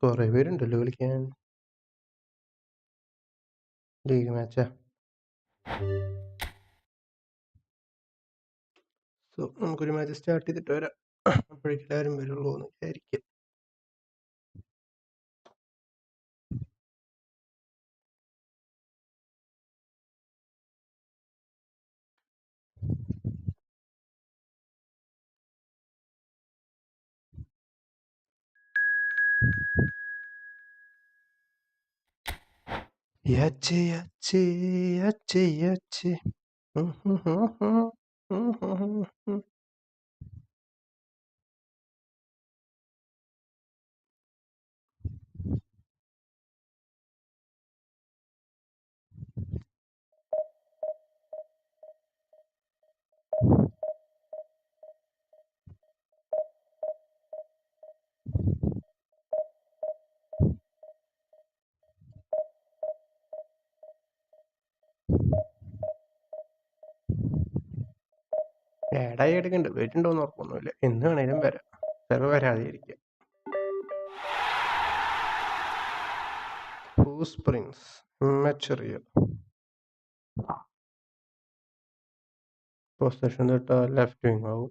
കുറെ പേരുണ്ടല്ലോ കളിക്കാൻ. ലീഗ് മാച്ചാ. സോ നമുക്കൊരു മാച്ച് സ്റ്റാർട്ട് ചെയ്തിട്ട് വരാം. അപ്പോഴേക്കും എല്ലാവരും വരുള്ളൂ എന്ന് വിചാരിക്കും. യാച്ചേ യാച്ചേ യാച്ചേ യാച്ചേ. ഏടായി എടുക്കണ്ട്, വരുന്നുണ്ടോന്ന് ഉറപ്പൊന്നുമില്ല. എന്ന് വേണേലും വരാം, ചിലപ്പോൾ വരാതിരിക്കാം. ഹൂസ് പ്രിൻസ് മെച്ചറിയൽ പൊസിഷൻ തൊട്ട് ലെഫ്റ്റ് വിങ് ആവും.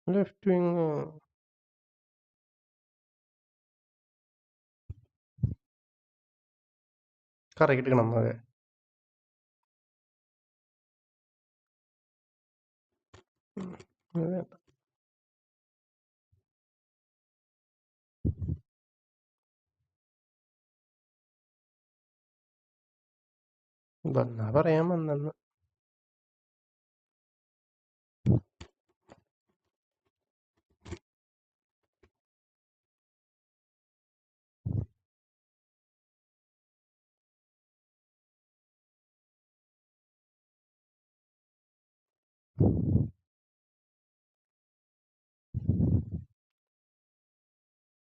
ലെഫ്റ്റ് വിങ് കറക്കി എടുക്കണം. അതെ, വന്നാ പറയാൻ വന്നെന്ന്.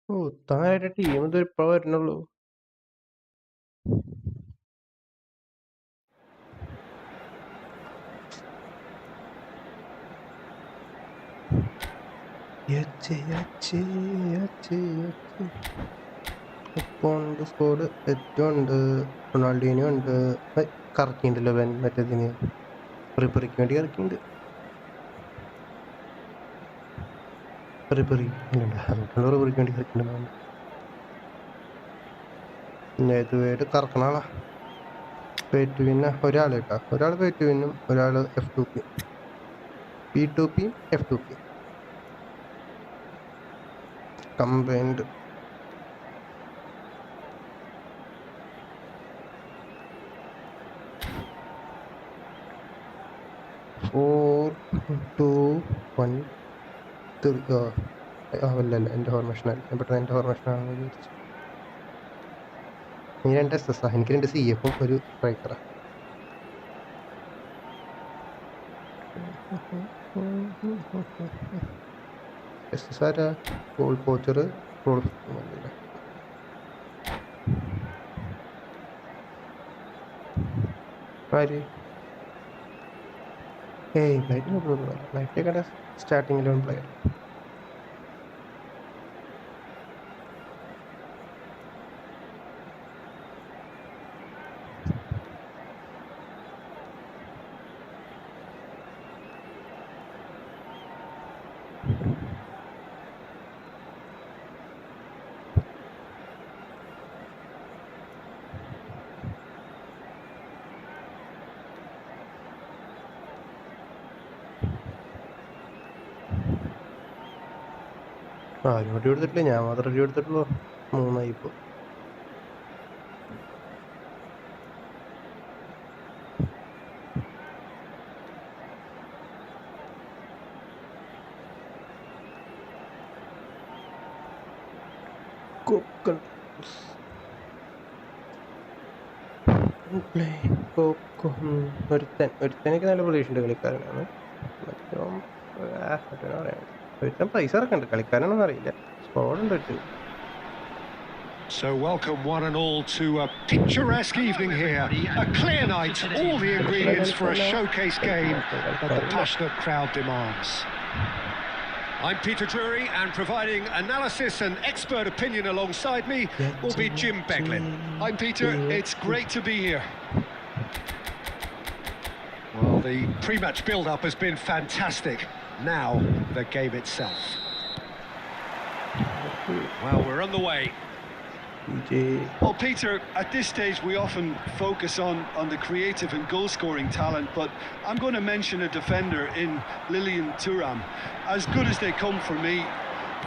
ഓ, താനായിട്ട് ടീം ഇത് ഇപ്പൊ വരുന്നുള്ളൂ. സ്കോഡ് ഏറ്റവും ഉണ്ട്. റൊണാൾഡീനോ ഉണ്ട്. കറക്കിണ്ടല്ലോ അവൻ മറ്റേതിന് പ്രിപ്പറിക്ക് വേണ്ടി കറക്കിണ്ട്. പ്രിപ്പറി അതുകൊണ്ടുള്ള പ്രിപ്പറിക്ക് വേണ്ടി കറക്കിണ്ട്. പിന്നെ ഇതുവരെ കറക്കണ ആളാ. പേറ്റുവിന് ഒരാൾ കേട്ടാ, ഒരാൾ പേറ്റുവിനും ഒരാൾ F2P, P2P F2P കമ്പൈൻഡ്. അല്ലല്ല, എൻ്റെ ഫോർമേഷൻ അല്ല. ഞാൻ പെട്ടെന്ന് എൻ്റെ ഫോർമേഷൻ ആണെന്ന് വിചാരിച്ചു. നീ 2 SS ആ, എനിക്ക് 2 CF-ഉം ഒരു സ്ട്രൈക്കറാ. SS ആരാ? Goal poacher. ഗോൾ ആര്? ഏയ് ബ്ലൈറ്റ് സ്റ്റാർട്ടിംഗ് 11 പ്ലെയർ. ആരും റെഡി എടുത്തിട്ടില്ല, ഞാൻ മാത്രം റെഡി എടുത്തിട്ടുള്ളൂ. 3 ഇപ്പോൾ. ഒരുത്തനൊക്കെ നല്ല പ്രതീക്ഷയുണ്ട്, കളിക്കാരനാണ്. മറ്റോ പറയാൻ ഒരുത്തൻ പൈസ ഇറക്കണ്ട്, കളിക്കാരനൊന്നും അറിയില്ല. സ്കോഡുണ്ട്. So welcome one and all to a picturesque evening here. A clear night, all the ingredients for a showcase game that the passionate crowd demands. I'm Peter Drury, and providing analysis and expert opinion alongside me will be Jim Becklin. I'm Peter, it's great to be here. Well, the pre-match build-up has been fantastic. Now, the game itself. Well, we're on the way. Well, Peter, at this stage we often focus on the creative and goal-scoring talent, but I'm going to mention a defender in Lilian Thuram. As good as they come for me,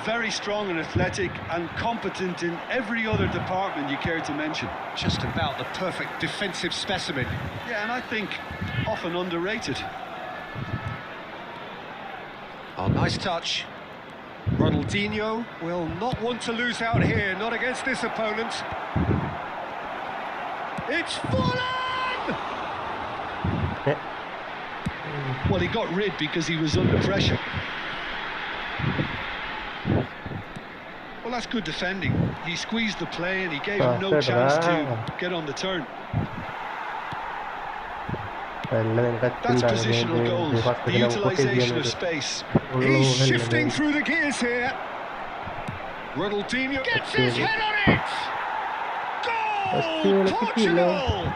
very strong and athletic and competent in every other department you care to mention. Just about the perfect defensive specimen. Yeah, and I think often underrated. Oh, nice touch. Ronaldinho will not want to lose out here, not against this opponent. It's fallen! Well, he got rid because he was under pressure. Well, that's good defending. He squeezed the play and he gave him no chance to get on the turn. That's positional goals, the utilisation of space. He's shifting through the gears here. Ronaldinho gets his head on it! Goal! Portugal!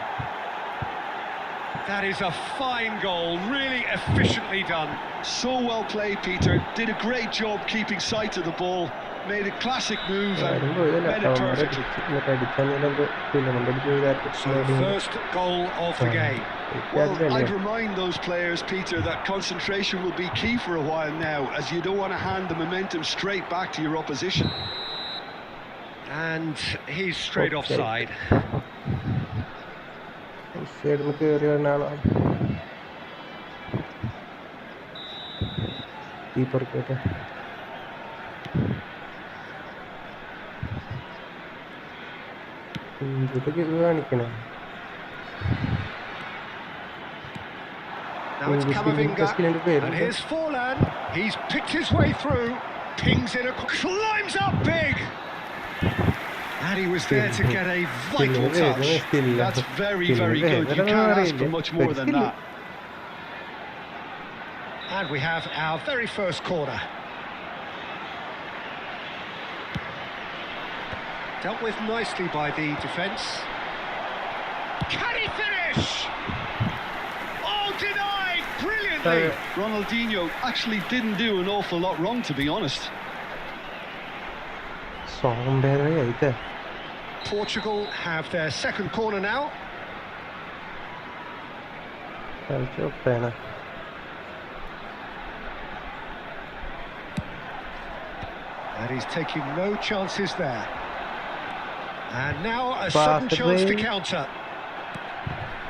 That is a fine goal, really efficiently done. So well played, Peter. Did a great job keeping sight of the ball. Made a classic move and made it perfectly. So first goal of the game. Well, I'd remind those players, Peter, that concentration will be key for a while now, as you don't want to hand the momentum straight back to your opposition. And he's straight offside. Now it's Camavinga, and here's Forlan. He's picked his way through, pings in, climbs up big. And he was there to get a vital touch. That's very, very good. You can't ask for much more than that. And we have our very first corner. Dealt with nicely by the defence. Can he finish? Oh, denied! Brilliantly! Ronaldinho actually didn't do an awful lot wrong, to be honest. Portugal have their second corner now. And he's taking no chances there. And now a sudden chance to counter.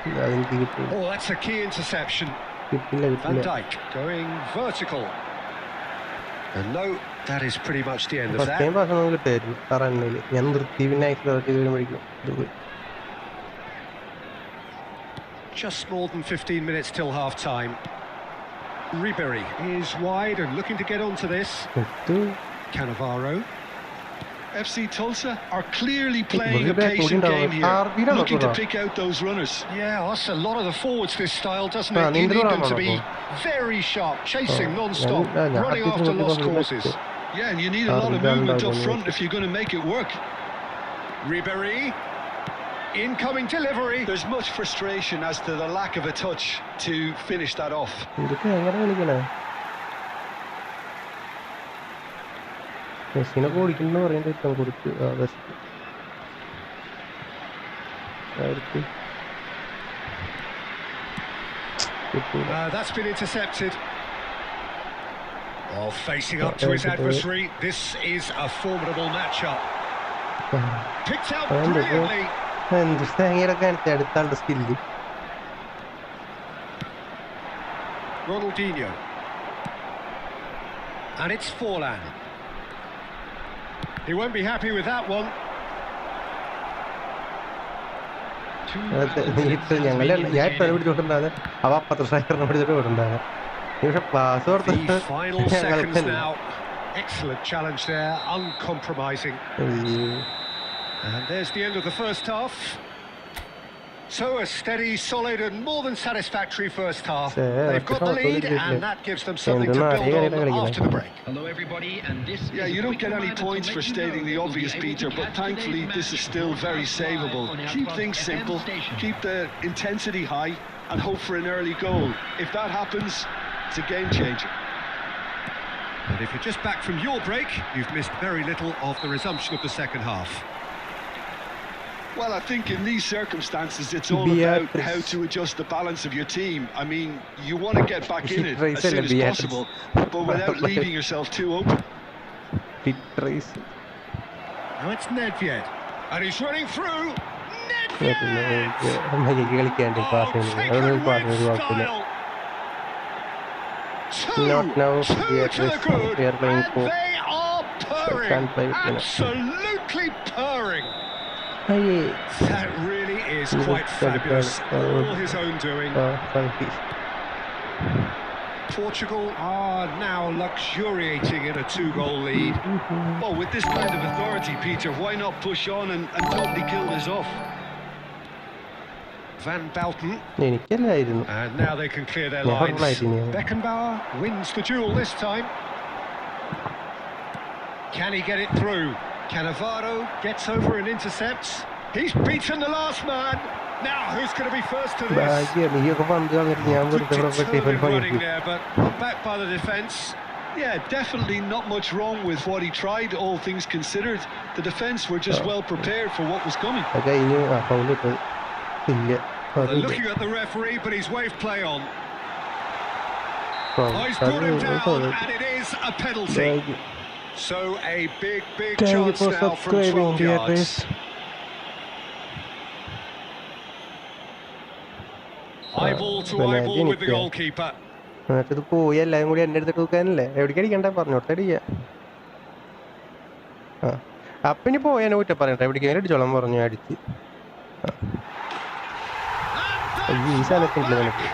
Oh, that's a key interception. Van Dijk going vertical. And no, that is pretty much the end of that. Just more than 15 minutes till half-time. Ribery is wide and looking to get onto this. Cannavaro. FC Tulsa are clearly playing a patient game here, looking to pick out those runners. Yeah, that's a lot of the forwards, this style, doesn't it? You need them to be very sharp, chasing non-stop, running after lost causes. Yeah, and you need a lot of movement up front if you're going to make it work. Ribery, incoming delivery. There's much frustration as to the lack of a touch to finish that off. That's been intercepted. While facing up to his adversary, this is a formidable matchup. Picked out brilliantly. Ronaldinho. And it's Forlan. He won't be happy with that one. The final seconds now. Excellent challenge there, uncompromising. And there's the end of the first half. So a steady, solid and more than satisfactory first half. They've got the lead and that gives them something to build on after the break. Hello everybody, and this Yeah, you don't get any points for stating the obvious, Peter, but thankfully this is still very savable. Keep things simple, keep the intensity high and hope for an early goal. If that happens, it's a game changer. And if you're just back from your break, you've missed very little of the resumption of the second half. Well, I think in these circumstances, it's all about how to adjust the balance of your team. I mean, you want to get back in it as soon as possible, but without leaving yourself too open. Now it's Nedved, and he's running through. Nedved! Not now. We are playing for. They are purring, absolutely purring. That really is quite fabulous. All his own doing. Portugal are now luxuriating in a 2-goal lead. Well, with this kind of authority, Peter, why not push on and totally kill this off? Van Belten. And now they can clear their lines. Beckenbauer wins the duel this time. Can he get it through? Cannavaro gets over and intercepts. He's beaten the last man. Now, who's going to be first to this? Determined running there, but back by the defence. Yeah, definitely not much wrong with what he tried, all things considered. The defence were just well prepared for what was coming. They're looking at the referee, but he's waved play on. He's brought him down, and it is a penalty. So a big chance now from 12 yards. Eyeball to eyeball with the goalkeeper. അപ്പിനി പോയാനെ കുറ്റം പറയട്ടെ എവിടേക്കെങ്കിലും അടിച്ചോളം പറഞ്ഞു അടിച്ച് ഈ സ്ഥലത്തില്ല നിനക്ക്.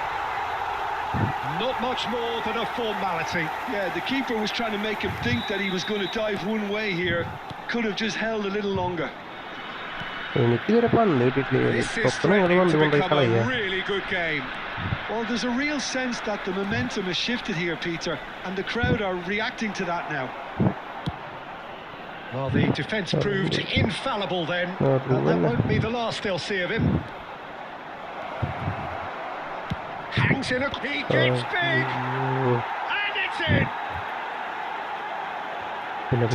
Not much more than a formality. Yeah, the keeper was trying to make him think that he was going to dive one way here. Could have just held a little longer. എനിക്കിതുവരെ പന്ത് കിട്ടിയിട്ടില്ല. This is threatening to become a really good game. Well, there's a real sense that the momentum has shifted here, Peter, and the crowd are reacting to that now. Well, the defence proved infallible then, and that won't be the last they'll see of him. Hangs in a... He gets big! And it's in!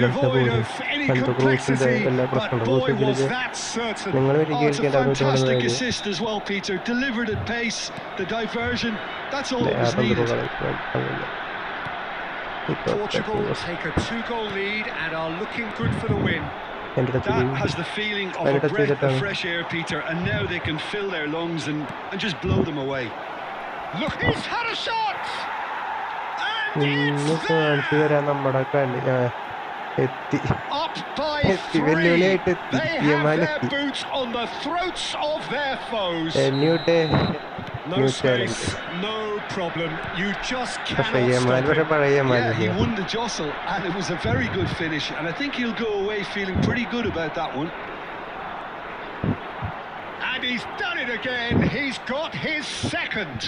Devoid of any complexity, but boy was that certain. Oh, it's a fantastic assist as well, Peter. Delivered at pace, the diversion, that's all that was needed. Portugal take a 2-goal lead and are looking good for the win. That has the feeling of a breath of fresh air, Peter, and now they can fill their lungs and just blow them away. Look, he's had a shot! And it's there! Up by 3! They have their boots on the throats of their foes. No space, no problem. You just cannot stop him. Yeah, he won the jostle, and it was a very good finish, and I think he'll go away feeling pretty good about that one. And he's done it again. He's got his second.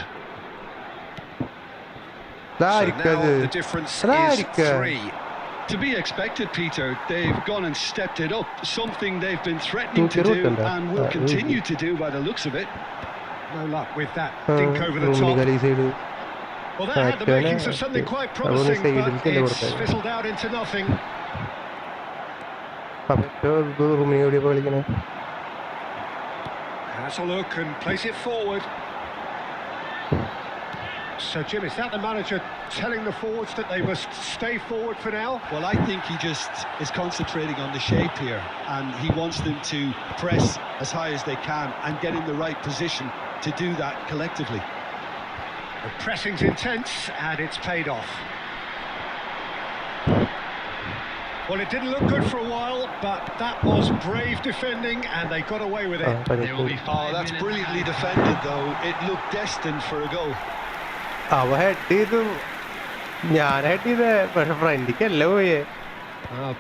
So now the difference is 3. To be expected, Peter. They've gone and stepped it up, something they've been threatening to do and will continue to do by the looks of it. No luck with that dink over the top. Well, that had the makings of something quite promising, but it's fizzled out into nothing. Has a look and place it forward. So, Jim, is that the manager telling the forwards that they must stay forward for now? Well, I think he just is concentrating on the shape here, and he wants them to press as high as they can and get in the right position to do that collectively. The pressing's intense, and it's paid off. Well, it didn't look good for a while, but that was brave defending, and they got away with it. Oh, that's brilliantly defended, though. It looked destined for a goal.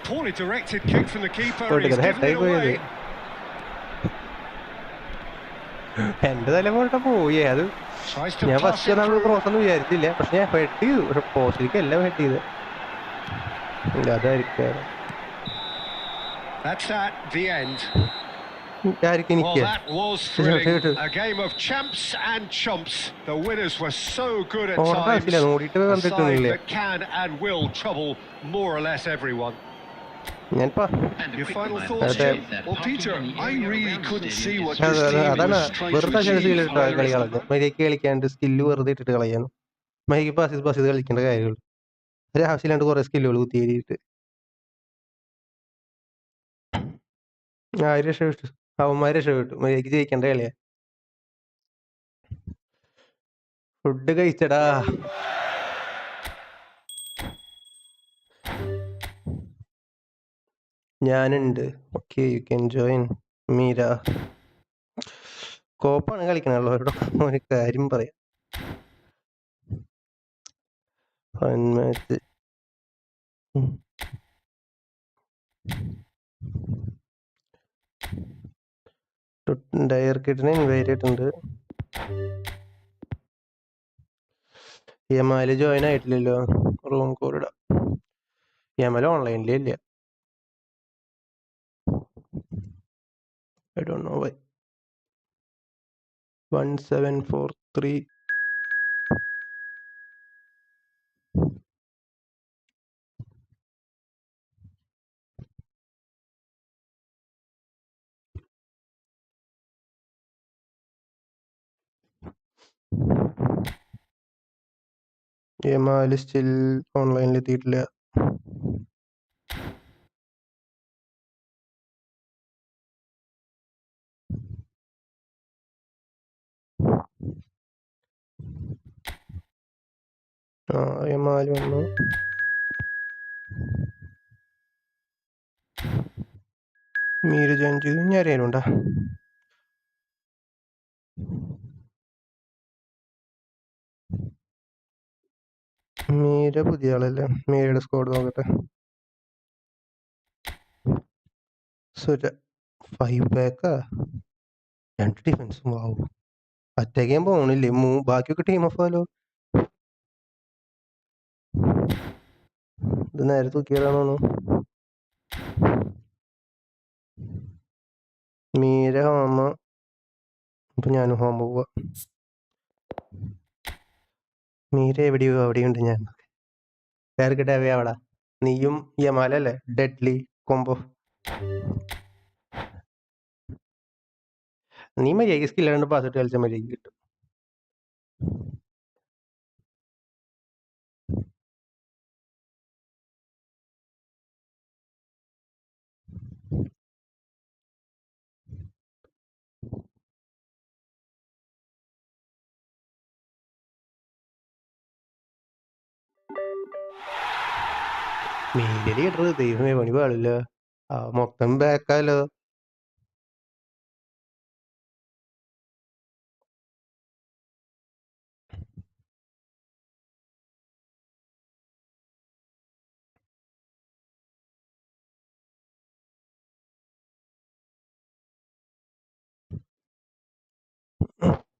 Poorly directed kick from the keeper, and he's given it away. എന്റെ തല പോട്ടെ പോയി അത്. ഞാൻ first നമ്മൾ cross ഒന്നും വിചാരിച്ചില്ല, പക്ഷെ ഞാൻ ഹെഡ് ചെയ്തു. പക്ഷെ പോസ്റ്റിലേക്ക് എല്ലാം ഹെഡ് ചെയ്ത് അതായിരിക്കും. Well, that was thrilling. A game of champs and chumps. The winners were so good at times. A side that can and will trouble more or less everyone. Your final thoughts, Jim? Well, Peter, I really couldn't see what this team was trying to achieve. മര്യാദക്ക് കളിക്കാണ്ട് skill വെറുതെ ഇട്ടിട്ട് കളയാനും മര്യാദക്ക് pass കളിക്കേണ്ട കാര്യങ്ങൾ ഒരാവശ്യമില്ലാണ്ട് കുറെ സ്കില്ലുകൾ കുത്തിയേരിയിട്ട് രക്ഷപ്പെട്ടു. അവന്മാര് രക്ഷപ്പെട്ടു. മര്യാദക്ക് ജയിക്കേണ്ട കളിയാ. ഫുഡ് കഴിച്ചടാ. ഞാനുണ്ട്. Okay, you can join. Meera കോപ്പാണ് കളിക്കണുള്ളവരോട് ഒരു കാര്യം പറയാം. മാച്ച് ഡയർ കിട്ടിന് ഇൻവൈറ്റ് ആയിട്ടുണ്ട്. യമാല് ജോയിൻ ആയിട്ടില്ലല്ലോ. റൂം കോഡ് ഇടാം. യമാല് ഓൺലൈനിലേ ഇല്ല. I don't know why. 1743. Yamal still ഓൺലൈനിൽ എത്തിയിട്ടില്ല. യമാല് വന്നു. മീര ജോയിൻ ചെയ്തു. ഇനി ആരെയും ഉണ്ടോ? മീര പുതിയ ആളല്ലേ? മീരയുടെ സ്കോഡ് നോക്കട്ടെ. സുര 5 ബാക്കാ, 2 ഡിഫൻസും. ആവും അറ്റാക്ക് ചെയ്യാൻ പോണില്ലേ? ബാക്കിയൊക്കെ ടീം ഓഫ് ആലോ. ഇത് നേരെ തൂക്കിയതാണോ? മീര ഹോമ. അപ്പൊ ഞാനും ഹോമ പോവാ. മീര എവിടെയോ അവിടെയുണ്ട്. ഞാൻ വേർക്കിട്ടെ അവിടെ. നീയും യമാലല്ലേ? Deadly combo. നീ മര്യാദക്ക് സ്കില്ലാണ്ട് പാസ് ഇട്ട് കളിച്ചാൽ മര്യാദക്ക് കിട്ടും. മീര ലീഡർ ദൈവമേ, പണി പാടില്ല. മൊത്തം ബാക്കാലോ.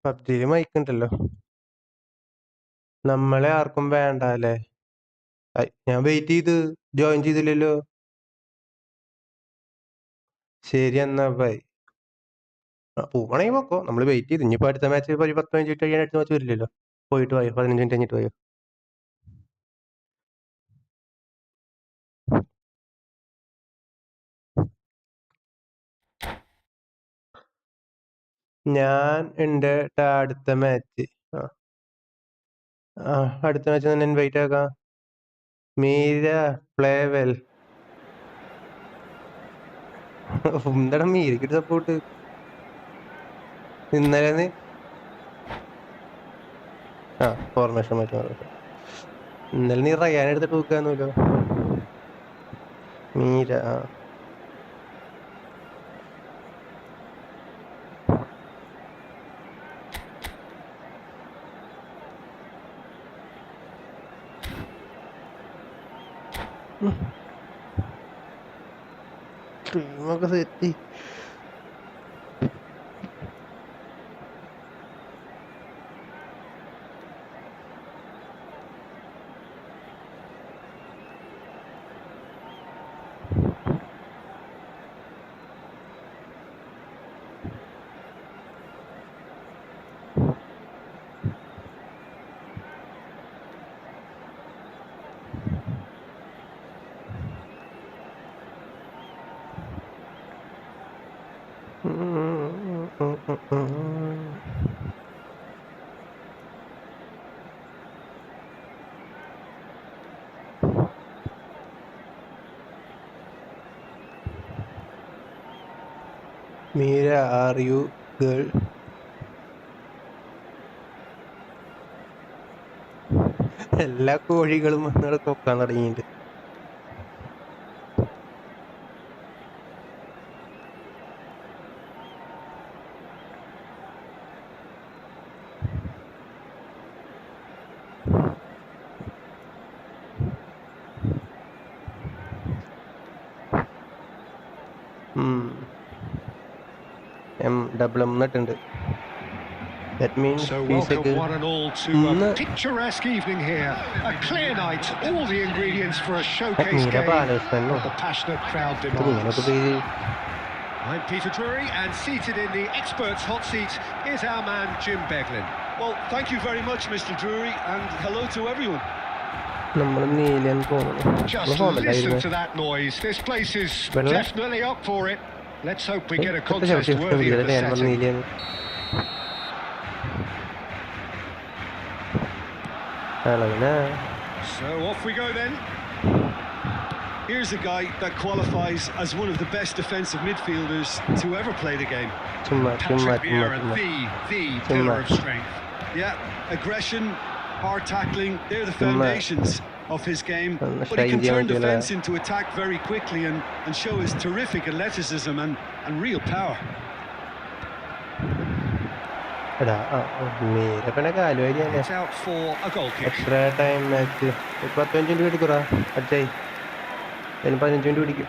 പബ്ജിയില് മൈക്കുണ്ടല്ലോ. നമ്മളെ ആർക്കും വേണ്ട അല്ലേ? ഞാൻ വെയിറ്റ് ചെയ്ത് ജോയിൻ ചെയ്തില്ലല്ലോ. ശരി എന്നാ ബൈ. പോകണമെങ്കിൽ പോക്കോ. നമ്മൾ വെയിറ്റ് ചെയ്ത്. ഇനിയിപ്പോ അടുത്ത മാച്ച് ഒരു 10-15 മിനിറ്റ് കഴിയാൻ അടുത്ത മാച്ച് വരില്ലല്ലോ. പോയിട്ട് പോയോ, 15 മിനിറ്റ് കഴിഞ്ഞിട്ട് പോയോ. ഞാൻ ഉണ്ട് അടുത്ത മാച്ച്. അടുത്ത മാച്ച് തന്നെ ഇൻവൈറ്റ് ആക്കാം. Meera play well. എന്താണ് മീരക്ക് സപ്പോർട്ട്? ഇന്നലെ ഫോർമേഷൻ മാറ്റി. ഇന്നലെ നീ റയാൻ എടുത്തിട്ട് നോക്കാന്നല്ലോ. മീര ടീമൊക്കെ set. Mira, are you girl? എല്ലാ കോഴികളും വന്നിവിടെ കൊക്കാൻ തുടങ്ങിയിട്ട്. M നട്ടുണ്ട്. That means so welcome one and all to a picturesque evening here. A clear night, all the ingredients for a showcase game that the passionate crowd demands. I'm Peter Drury, and seated in the experts' hot seat is our man Jim Beglin. Well, thank you very much, Mr. Drury, and hello to everyone. Just listen to that noise. This place is definitely up for it. Let's hope we get a contest worthy of the setting. So off we go then. Here's a guy that qualifies as one of the best defensive midfielders to ever play the game. Patrick Vieira, the pillar of strength. Yeah, aggression, hard tackling, they're the foundations of his game. But he can turn defence into attack very quickly and show his terrific athleticism and real power. It's out for a goal kick. Extra time match. 15 minute എടുക്കുറാ അച്ഛായി. 15 minute പിടിക്കും.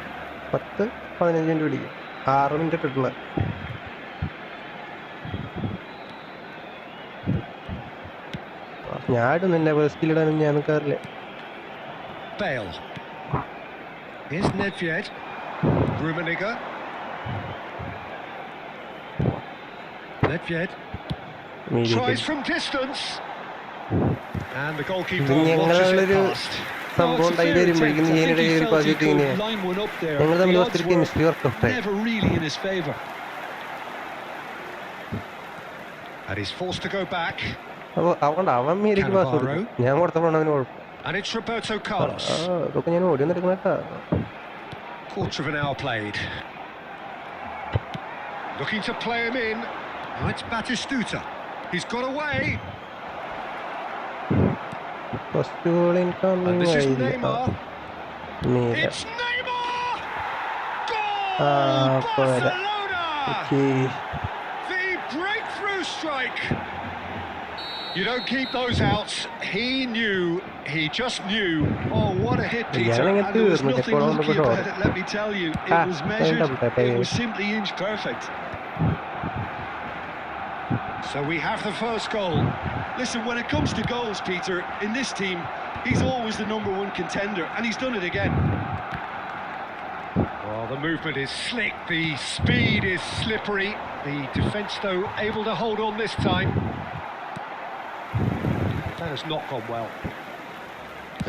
10-15 minute പിടിക്കും. 6 minute ഇട്ടിട്ടുള്ള. ഞാൻ ഇടുന്നില്ല, സ്കില്ലിടാനും ഞാൻ നിൽക്കാറില്ല. Bale. Here's Nedved. Rummenigge. Nedved. Tries from distance. And the goalkeeper watches it past. സംഭവം ഉണ്ടായി വരുമ്പോഴേക്കും നീനിടെ കയറി പാചകം ഞങ്ങൾ തമ്മിൽ ഒത്തിരി chemistry workout. And he's forced to go back. അപ്പോൾ അതുകൊണ്ട് അവൻ മീരയ്ക്ക് പാസ് കൊടുക്കും, ഞാൻ കൊടുത്തപ്പോഴാണ് അവന് കുഴപ്പം. And it's Roberto Carlos. അതൊക്കെ ഞാൻ ഓടി വന്നെടുക്കണ കേട്ടാ. Quarter of an hour played. Looking to play him in. Oh, it's Batistuta. He's got away. First goal incoming. And this is Neymar. It's Neymar! Goal! Barcelona! The breakthrough strike. You don't keep those out. He knew. He just knew. Oh, what a hit, Peter. And there was nothing lucky about it, let me tell you. It was measured. It was simply inch perfect. So we have the first goal. Listen, when it comes to goals, Peter, in this team, he's always the #1 contender, and he's done it again. Well, the movement is slick, the speed is slippery. The defence, though, able to hold on this time. That has not gone well.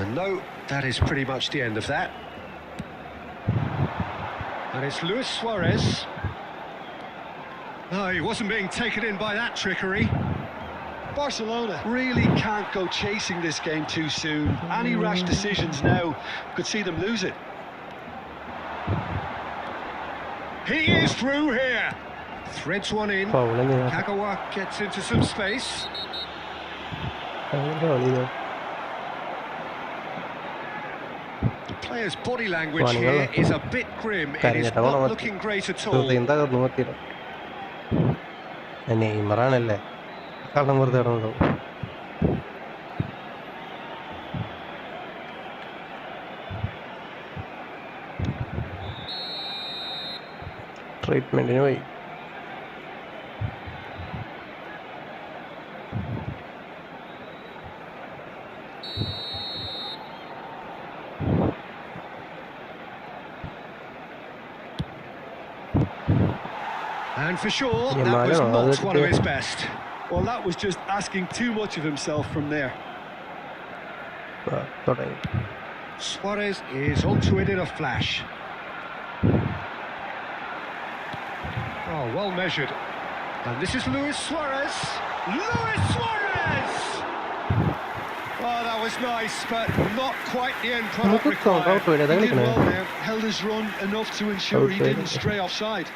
And no, that is pretty much the end of that. And it's Luis Suarez. No, he wasn't being taken in by that trickery. Barcelona really can't go chasing this game too soon. Any rash decisions now could see them lose it. He is through here. Threads one in. Kagawa gets into some space. The player's body language here is a bit grim. It is not looking great at all. നെയ്മറാണല്ലേ കള്ളം വെറുതെ ഇടണല്ലോ. ട്രീറ്റ്മെന്റിന് പോയി. And for sure, that was not one of his best. Well, that was just asking too much of himself from there. Suarez is onto it in a flash. Oh, well measured. And this is Luis Suarez. Luis Suarez! Oh, that was nice, but not quite the end product required. He did well there, held his run enough to ensure he didn't stray offside.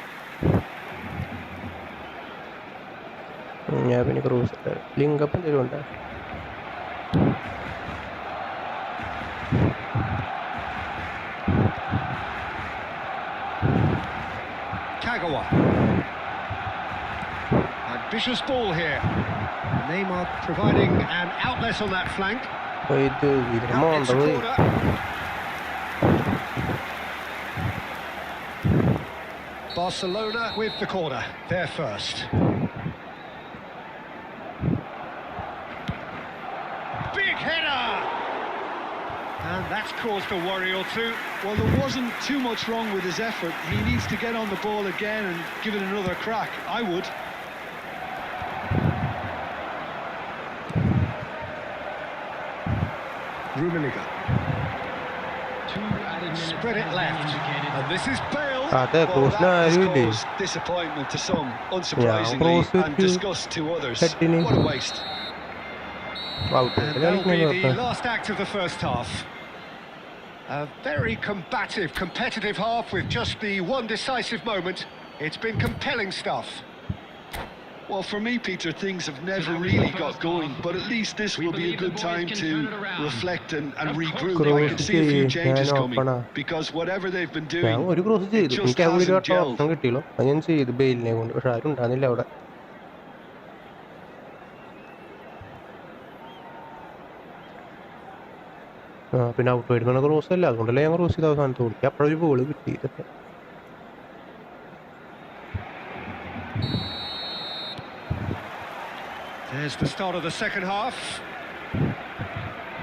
ഞാൻ പിന്നെ cruise link അപ്പം തരുമുണ്ട്. Kagawa. Ambitious ball here. Neymar providing an outlet on that flank. ഇത് Out into corner. Barcelona with the corner. They're first. Big header! And that's caused a worry or two. Well, there wasn't too much wrong with his effort. He needs to get on the ball again and give it another crack. I would. Rummenigge. Spread it left. And this is Bale. അതെ Well, ക്രൂസിന് that has ആരുമില്ലേ? caused disappointment to some, unsurprisingly, and disgust to others. What a waste. And that'll be the last act of the first half. A very combative, competitive half with just the one decisive moment. It's been compelling stuff. Well, for me, Peter, things have never really got going, but at least this will be a good time to reflect and regroup. I can see a few changes coming, because whatever they've been doing, ഞാൻ ഒരു cross ചെയ്തു. just എനിക്ക് ആ ഒരു hasn't gelled. Option കിട്ടിയല്ലോ. അത് ഞാൻ ചെയ്തു ബെയിലിനെ കൊണ്ട്. പക്ഷെ ആരും ഉണ്ടാകുന്നില്ല അവിടെ. പിന്നെ ഔട്ട് വരുന്ന ക്രോസ് അല്ല, അതുകൊണ്ടല്ലേ ഞാൻ ക്രോസ് ചെയ്ത അവസാനത്ത് കൊടുക്കുക. അപ്പോഴൊരു ബോള് കിട്ടി. ഇതൊക്കെ There's the start of the second half.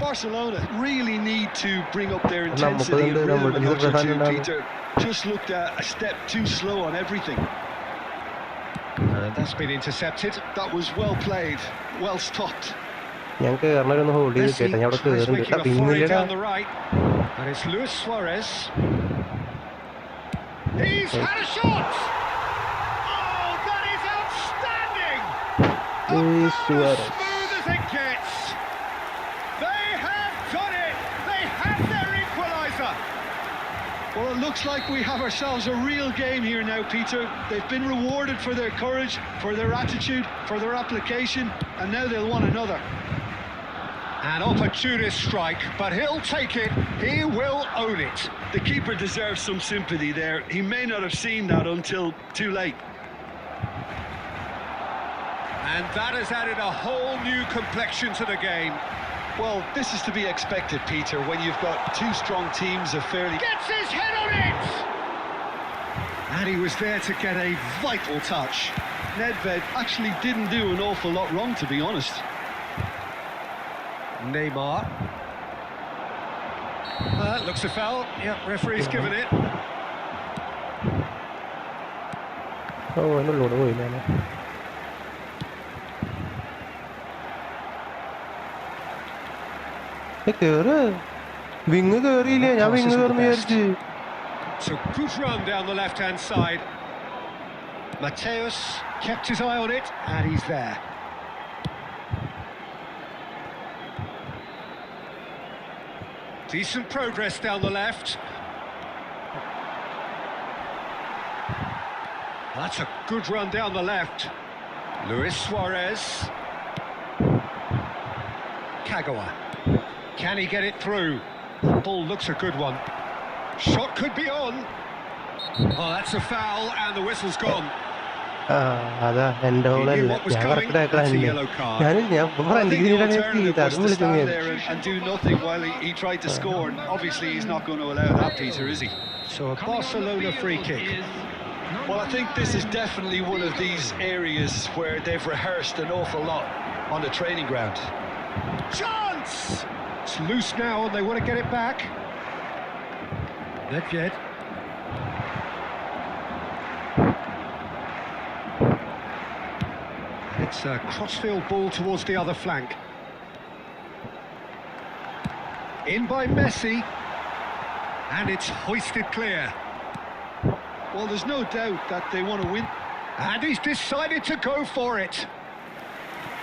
Barcelona really need to bring up their intensity and rhythm a notch or two, Peter. Just looked a step too slow on everything. And that's been intercepted. That was well played, well stopped. ഞാൻ കയറണൊന്ന് hold ചെയ്ത് കേട്ടോ. ഞാൻ അവിടെ Is കയറുന്നുണ്ട്. making a foray പിന്നില്ലടാ. down the right. And it's Luis Suarez. He's had a shot! Oh, that is outstanding! Luis Suarez. As smooth as it gets. They have done it! They have their equaliser! Well, it looks like we have ourselves a real game here now, Peter. They've been rewarded for their courage, for their attitude, for their application, and now they'll want another. An opportunist strike, but he'll take it. He will own it. The keeper deserves some sympathy there. He may not have seen that until too late. And that has added a whole new complexion to the game. Well, this is to be expected, Peter, when you've got two strong teams of fairly... Gets his head on it! And he was there to get a vital touch. Nedved actually didn't do an awful lot wrong, to be honest. Neymar. Looks a foul. Yeah, referee's given it. ഓ അതിനുള്ളൂടെ പോയില്ല. കേറ് wing കേറിയില്ലേ? ഞാൻ wing കയറുന്നു വിചാരിച്ച്. It's a good run down the left-hand side. Mateus kept his eye on it, and he's there. Decent progress down the left. That's a good run down the left. Luis Suarez. Kagawa. Can he get it through? Ball looks a good one. Shot could be on. Oh, that's a foul, and the whistle's gone. അതാ എന്റെ ഹോളല്ല. ഞാൻ correct ആക്കാനില്ല. ഞാൻ and do nothing while he tried to score, and obviously he's not going to allow that, Peter, is he? So a Barcelona free kick. Well, I think this is definitely one of these areas where they've rehearsed an awful lot on the training ground. Chance! It's loose now, and they want to get it back. Not yet. It's a crossfield ball towards the other flank. In by Messi, and it's hoisted clear. Well, there's no doubt that they want to win. And he's decided to go for it.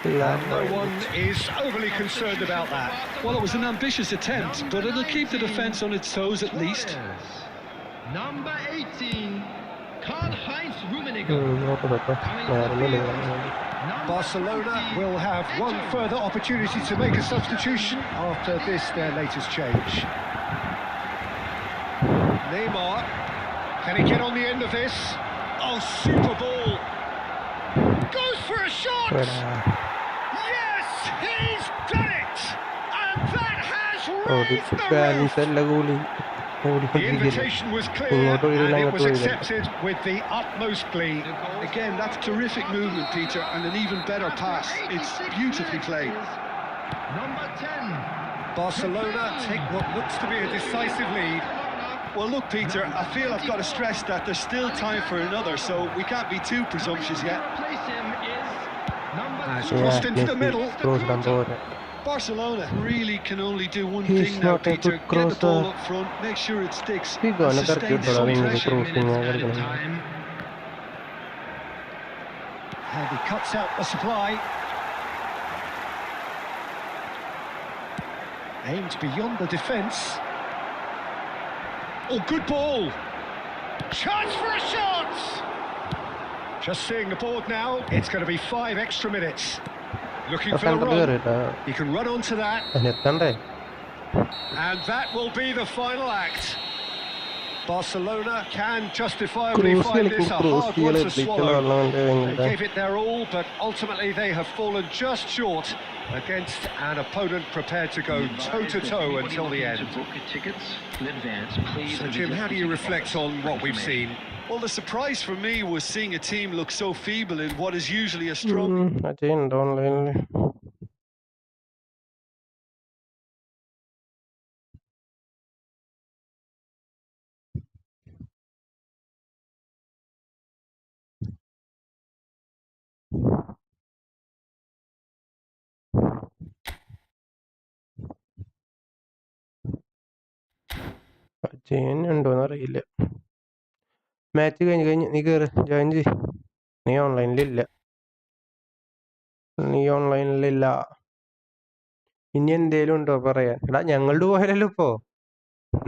And no one is overly concerned about that. Well, it was an ambitious attempt, but it'll keep the defence on its toes at least. Number 18, Karl-Heinz Rummenigge. Barcelona will have one further opportunity to make a substitution after this, their latest change. Neymar, can he get on the end of this? Oh, super ball. Goes for a shot! Yes, he's done it! And that has raised the roof! The invitation was clear and it was accepted with the utmost glee. Again, that's terrific movement, Peter, and an even better pass. It's beautifully played. Number 10. Barcelona take what looks to be a decisive lead. Well, look, Peter, I feel I've got to stress that there's still time for another, so we can't be too presumptuous yet. Replace him is number It's crossed into the middle. Barcelona really can only do one thing now, Peter. Get the ball up front, make sure it sticks, and sustain some pressure. And he cuts out the supply. Aimed beyond the defence. Oh, good ball. Chance for a shot! Just seeing the board now, it's going to be 5 extra minutes. Looking for the run. He can run onto that. And that will be the final act. Barcelona can justifiably find this a hard one to swallow. They gave it their all, but ultimately they have fallen just short against an opponent prepared to go toe-to-toe until the end. So, Jim, how do you reflect on what we've seen? Well, the surprise for me was seeing a team look so feeble in what is usually a strong... ഉണ്ടോന്ന് അറിയില്ല. Match കഴിഞ്ഞ് നീ കയറി join ചെയ്. നീ ഓൺലൈനിലില്ല. ഇനി എന്തേലും ഉണ്ടോ പറയാൻ? എടാ ഞങ്ങൾ ഡുവോയിലല്ലോ ഇപ്പോ.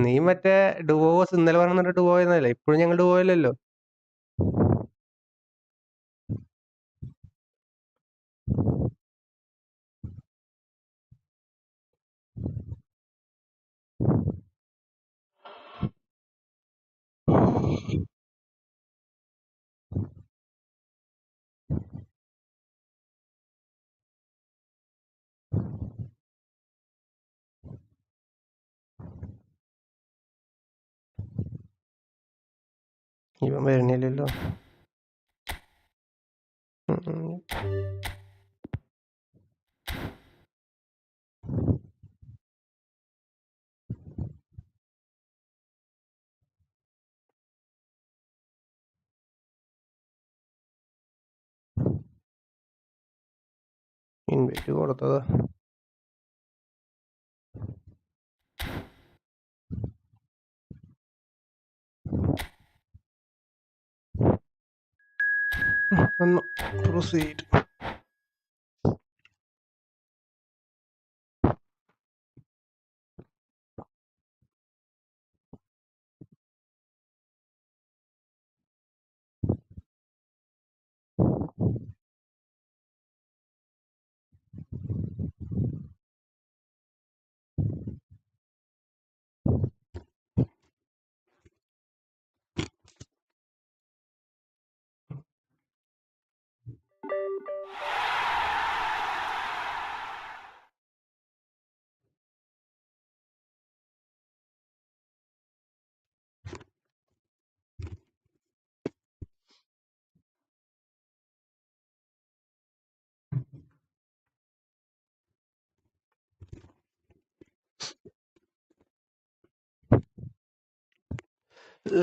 നീ മറ്റേ ഡുവോസ് ഇന്നലെ പറഞ്ഞിട്ട് ഡുവോയെന്നല്ലേ, ഇപ്പോഴും ഞങ്ങൾ ഡുവോയിലല്ലോ. ഇവൻ വരുന്നില്ലല്ലോ. ഇൻവൈറ്റ് കൊടുത്തതാ. Proceed.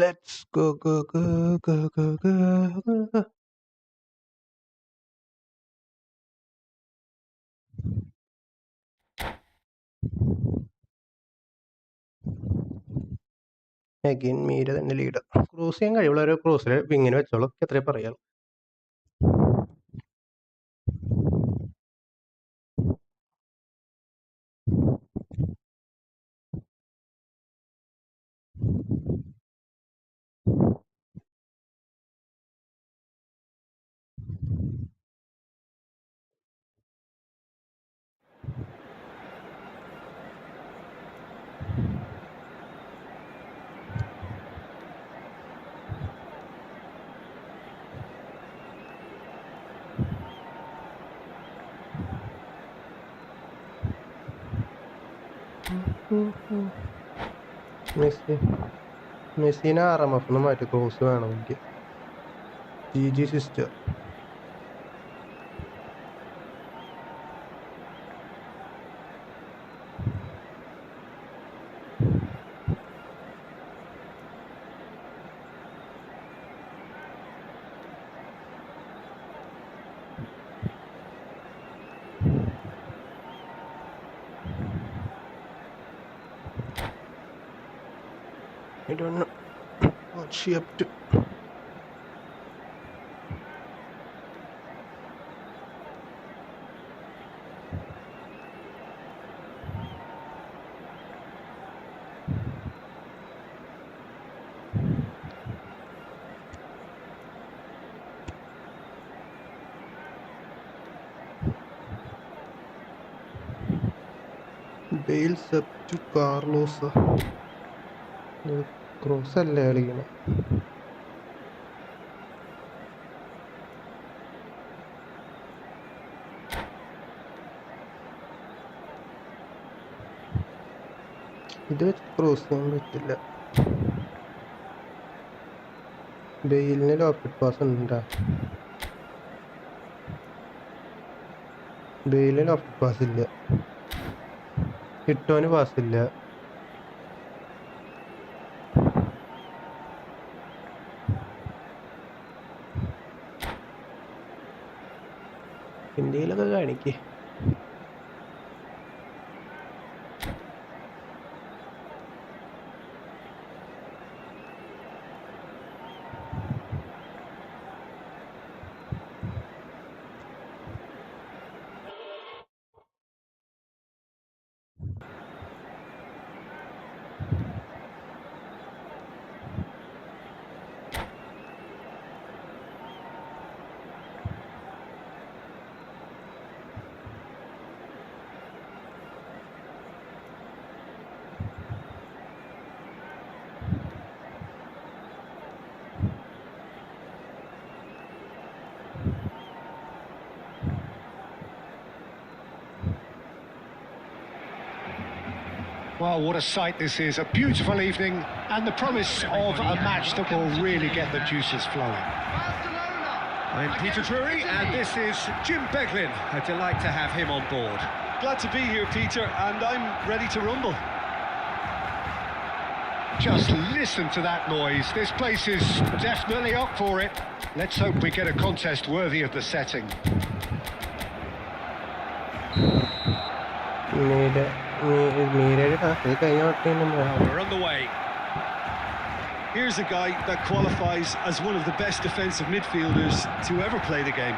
Let's go. Again, Meera തന്നെ ലീഡ്. ക്രോസ് ചെയ്യാൻ കഴിവുള്ള ഒരു ക്രോസിൽ ഇങ്ങനെ വെച്ചോളൂ. എത്രയും പറയാം. മെസ്സിനെ RMF മാറ്റി ക്രോസ് വേണമെങ്കിൽ GG sister I don't know what she up to. Bales up to Carlos. Cross അല്ലേ കളിക്കണേ ഇത് വെച്ച് ക്രോസ് ചെയ്യാൻ പറ്റില്ല ബെയിലിന് ലോക്കറ്റ് പാസ് ഉണ്ടാ ബെയിലിന് ലോക്കറ്റ് പാസ് ഇല്ല ഇട്ടോന് പാസ് ഇല്ല ഇന്ത്യയിലൊക്കെ കാണിക്കേ Well, what a sight this is. A beautiful evening and the promise of a match that will really get the juices flowing. I'm Peter Drury and this is Jim Beglin. A delight to have him on board. Glad to be here, Peter, and I'm ready to rumble. Just listen to that noise. This place is definitely up for it. Let's hope we get a contest worthy of the setting. We're on the way. Here's a guy that qualifies as one of the best defensive midfielders to ever play the game.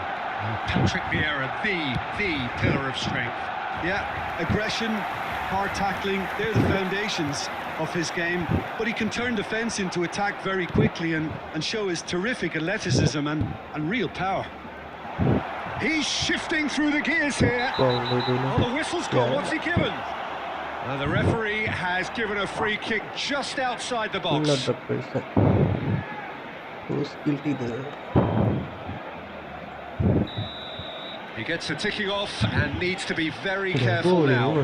Patrick Vieira, the pillar of strength. Yeah, aggression, hard tackling, they're the foundations of his game. But he can turn defence into attack very quickly and show his terrific athleticism and real power. He's shifting through the gears here. Oh, the whistle's gone. What's he given? The referee has given a free kick just outside the box. Not the person who's guilty there. He gets a ticking off and needs to be very careful now.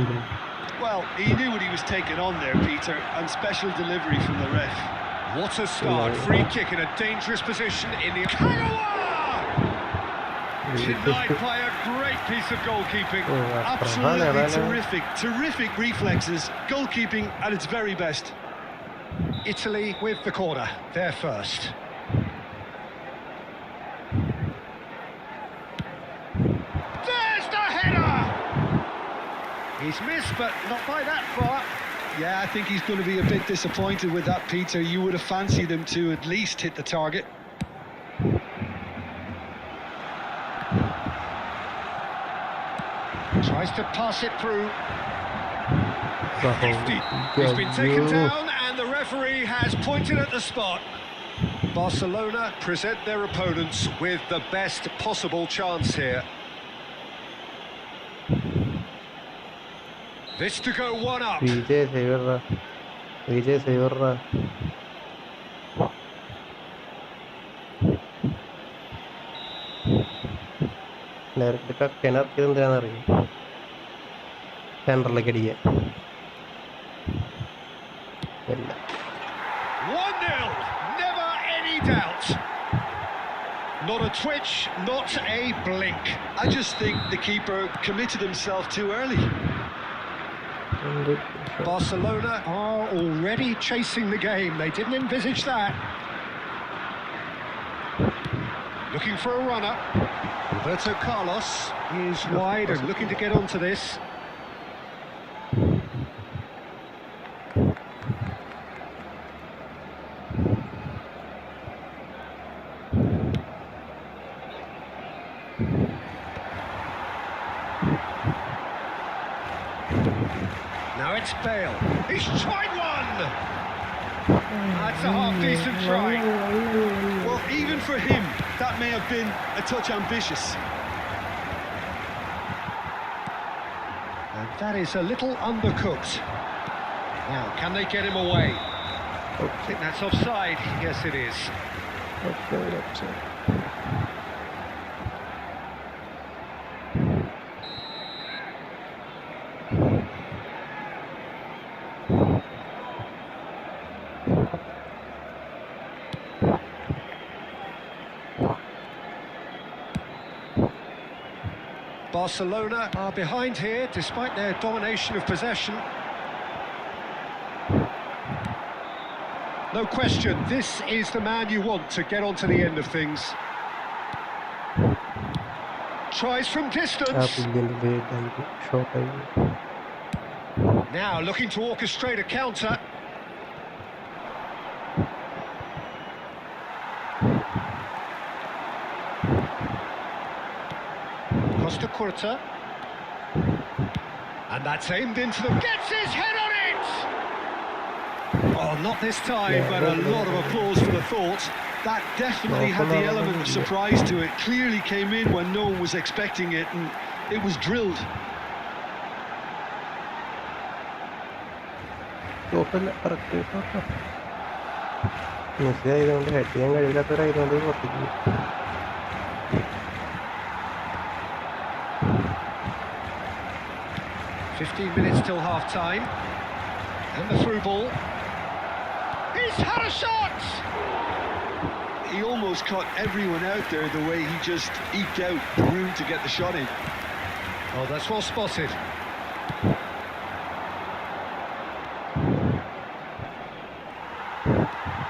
Well, he knew what he was taking on there, Peter, and special delivery from the ref. What a start. Free kick in a dangerous position in the... Denied by a great piece of goalkeeping. Absolutely terrific reflexes. Goalkeeping at its very best. Italy with the corner. They're first. There's the header! He's missed, but not by that far. Yeah, I think he's going to be a bit disappointed with that, Peter. You would have fancied him to at least hit the target. Tries to pass it through. He's been taken down and the referee has pointed at the spot. Barcelona present their opponents with the best possible chance here. This to go one up. Vijay Sevarra. Direct കിണർ എന്തിനാണെന്നറിയും സെൻറ്ററിലേക്ക് അടിക്കുക 1-0, never any doubt. Not a twitch, not a blink. I just think the keeper committed himself too early. Barcelona are already chasing the game. They didn't envisage that. Looking for a runner. Roberto Carlos is wide and looking to get onto this. Now it's Bale. He's tried one! That's a half-decent try. Well, even for him, that may have been a touch ambitious. And that is a little undercooked. Now, can they get him away? I think that's offside. Yes, it is. Barcelona are behind here, despite their domination of possession. No question, this is the man you want to get on to the end of things. Tries from distance. Now looking to orchestrate a counter. Costa Curta. And that's aimed into them. Gets his head on it! Oh, not this time, but a lot of applause for the thought. That definitely had the element of surprise to it. Clearly came in when no one was expecting it, and it was drilled. Minutes till half-time. And the through ball. He's had a shot! He almost caught everyone out there the way he just eked out the room to get the shot in. Oh, that's well spotted.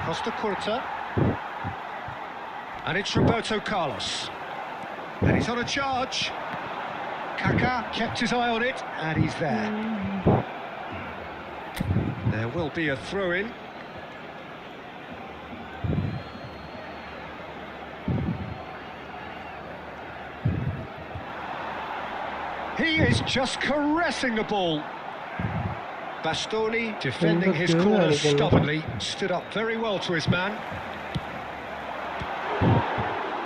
Costa Curta. And it's Roberto Carlos. And he's on a charge. Kaká kept his eye on it, and he's there. There will be a throw-in. He is just caressing the ball. Bastoni defending his corner stubbornly, stood up very well to his man.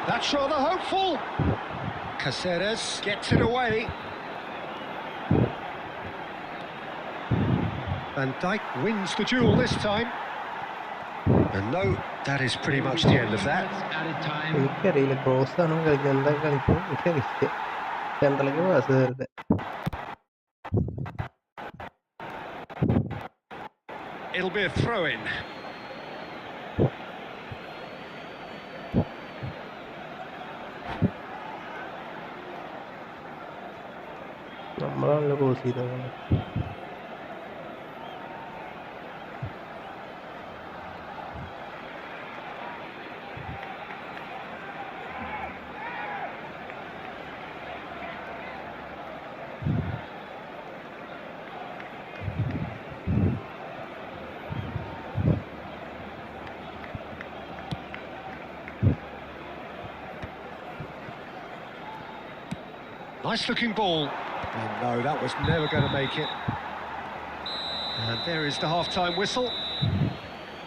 That's rather hopeful. Caceres gets it away. Van Dijk wins the duel this time. And no, that is pretty much the end of that. Added time. It'll be a throw-in. നമ്മളാണല്ലോ course ചെയ്തത്. Nice looking ball. And no, that was never going to make it. And there is the half-time whistle.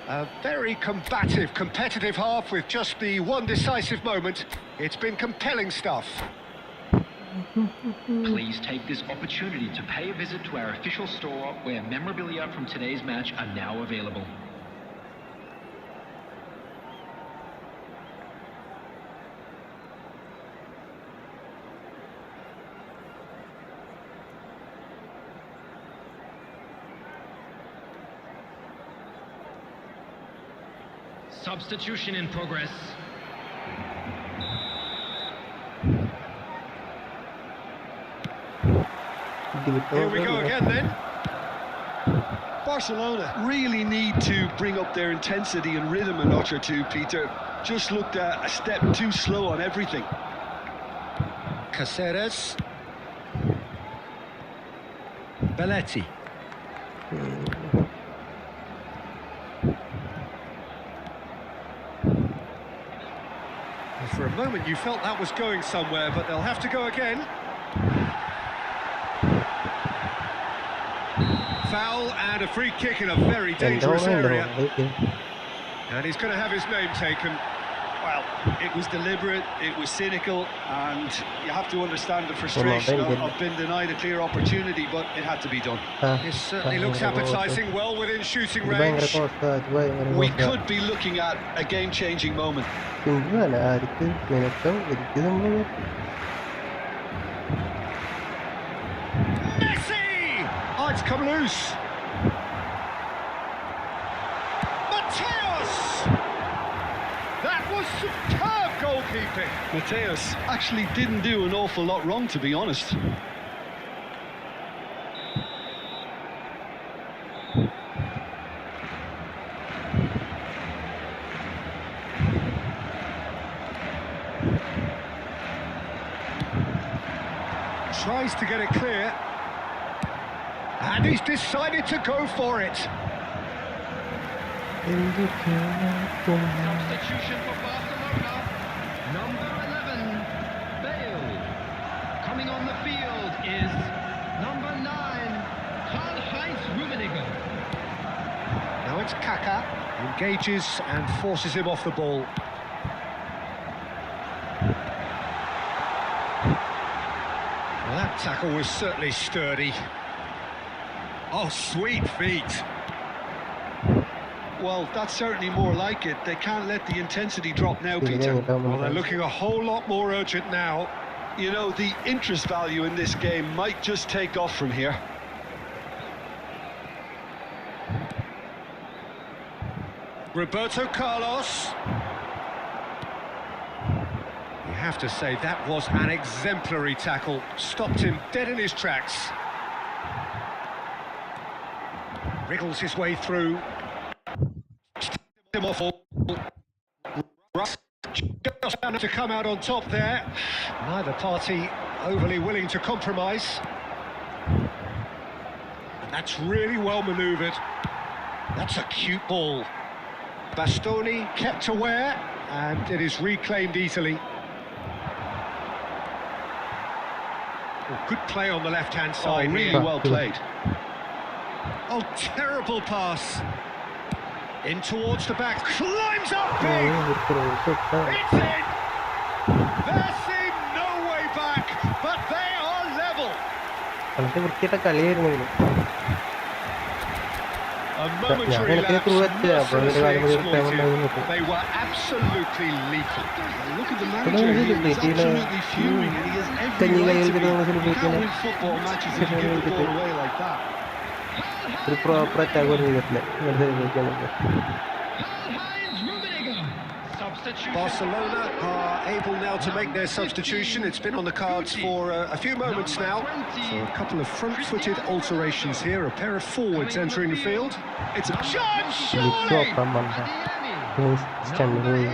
A very combative, competitive half with just the one decisive moment. It's been compelling stuff. Please take this opportunity to pay a visit to our official store where memorabilia from today's match are now available. Substitution in progress. Here we go again then. Barcelona really need to bring up their intensity and rhythm a notch or two, Peter. Just looked a step too slow on everything. Caceres. Belletti. For a moment you felt that was going somewhere, but they'll have to go again. Foul and a free kick in a very dangerous area. And he's going to have his name taken. Well, it was deliberate, it was cynical, and you have to understand the frustration of being denied a clear opportunity, but it had to be done. This certainly looks appetising, well within shooting range. We could be looking at a game-changing moment. Messi! Oh, it's come loose. Mateus! That was superb goalkeeping. Mateus actually didn't do an awful lot wrong, to be honest. Tries to get it clear. And he's decided to go for it. Substitution for Barcelona. Number 11, Bale. Coming on the field is number 9, Karl-Heinz Rummenigge. Now it's Kaká, engages and forces him off the ball. Well, that tackle was certainly sturdy. Oh, sweet feet. Well, that's certainly more like it. They can't let the intensity drop now, Peter. Well, they're looking a whole lot more urgent now. You know, the interest value in this game might just take off from here. Roberto Carlos. You have to say that was an exemplary tackle. Stopped him dead in his tracks. Wriggles his way through. Him off. Just to come out on top there. Neither party overly willing to compromise. And that's really well manoeuvred. That's a cute ball. Bastoni kept aware, and it is reclaimed easily. Oh, good play on the left-hand side. Oh, really well played. Oh, terrible pass. In towards the back, climbs up big. It's in. There seemed no way back, but they are level. A momentary lapse, mercilessly exploited. They were absolutely lethal. Look at the manager, he's absolutely fuming, and he has every right to be. You can't win football matches if you give the ball away like that. Barcelona are able now to make their substitution. It's been on the cards for a few moments now. So a couple of front-footed alterations here. A pair of forwards entering the field. It's a chance, surely!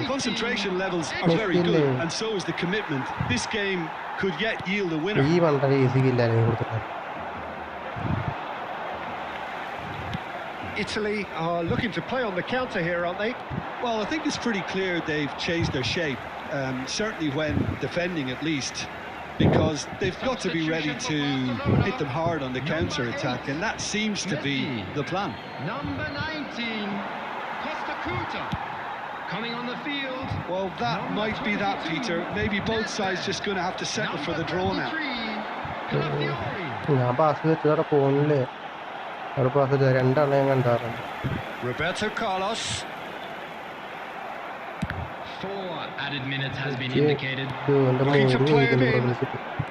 Concentration levels are very good, and so is the commitment. This game could yet yield a winner. Italy are looking to play on the counter here, aren't they? Well, I think it's pretty clear they've changed their shape, certainly when defending at least, because they've got to be ready to hit them hard on the counter-attack, and that seems to be the plan. Number 19, Costa Curta. Coming on the field. Well, that might be that, Peter. Maybe both sides just going to have to settle for the draw now. Roberto Carlos. 4 added minutes has been indicated. Looking to play him in.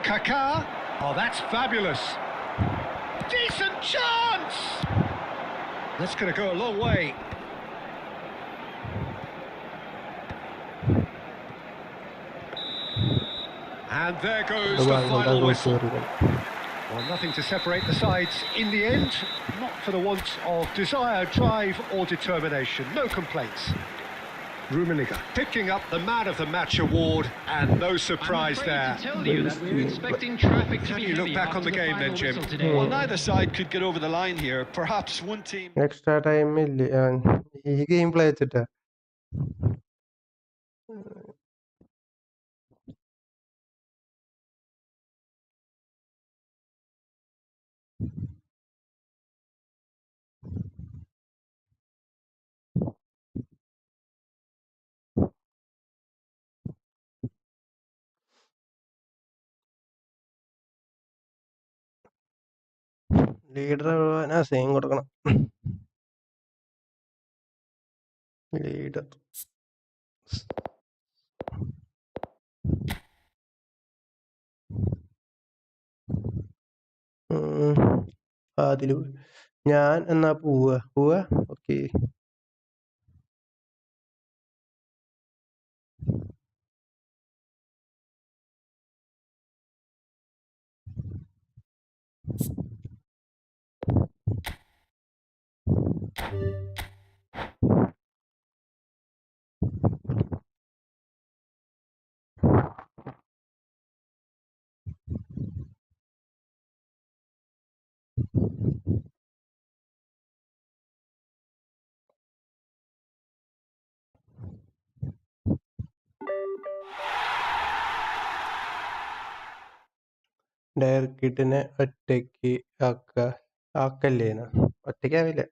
Kaká. Oh, that's fabulous. Decent chance! That's going to go a long way. And there goes the final whistle. Well, nothing to separate the sides in the end, not for the want of desire, drive or determination. No complaints. Rummenigge picking up the Man of the Match award, and no surprise there. How do you look back on the game then, Jim? Well, neither side could get over the line here. Perhaps one team... Extra time ഈ game play വെച്ചിട്ടാ leader same കൊടുക്കണം. Leader അതില് ഞാൻ എന്നാ പോവാ. Okay, ഡയറക്റ്റിനെ ഒറ്റയ്ക്ക് ആക്കല്ലേന്ന്. ഒറ്റയ്ക്കാവില്ല,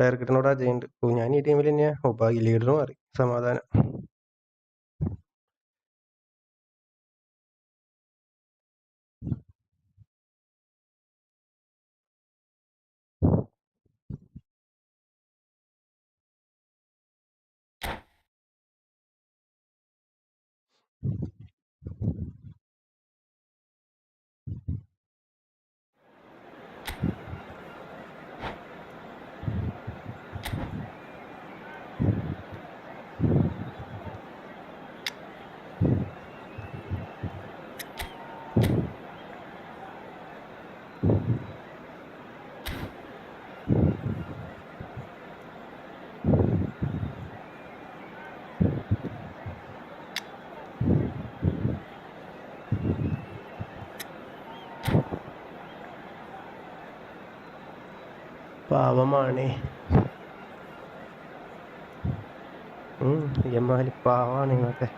ഡയറക്റ്റിനോട് അജയുണ്ട്. ഞാൻ ഈ ടീമിൽ തന്നെയാ. ഭാഗ്യ ലീഡർ മാറി, സമാധാനം. പാവമാണേ, എമ്മാല് പാവാണ് ഇങ്ങനത്തെ.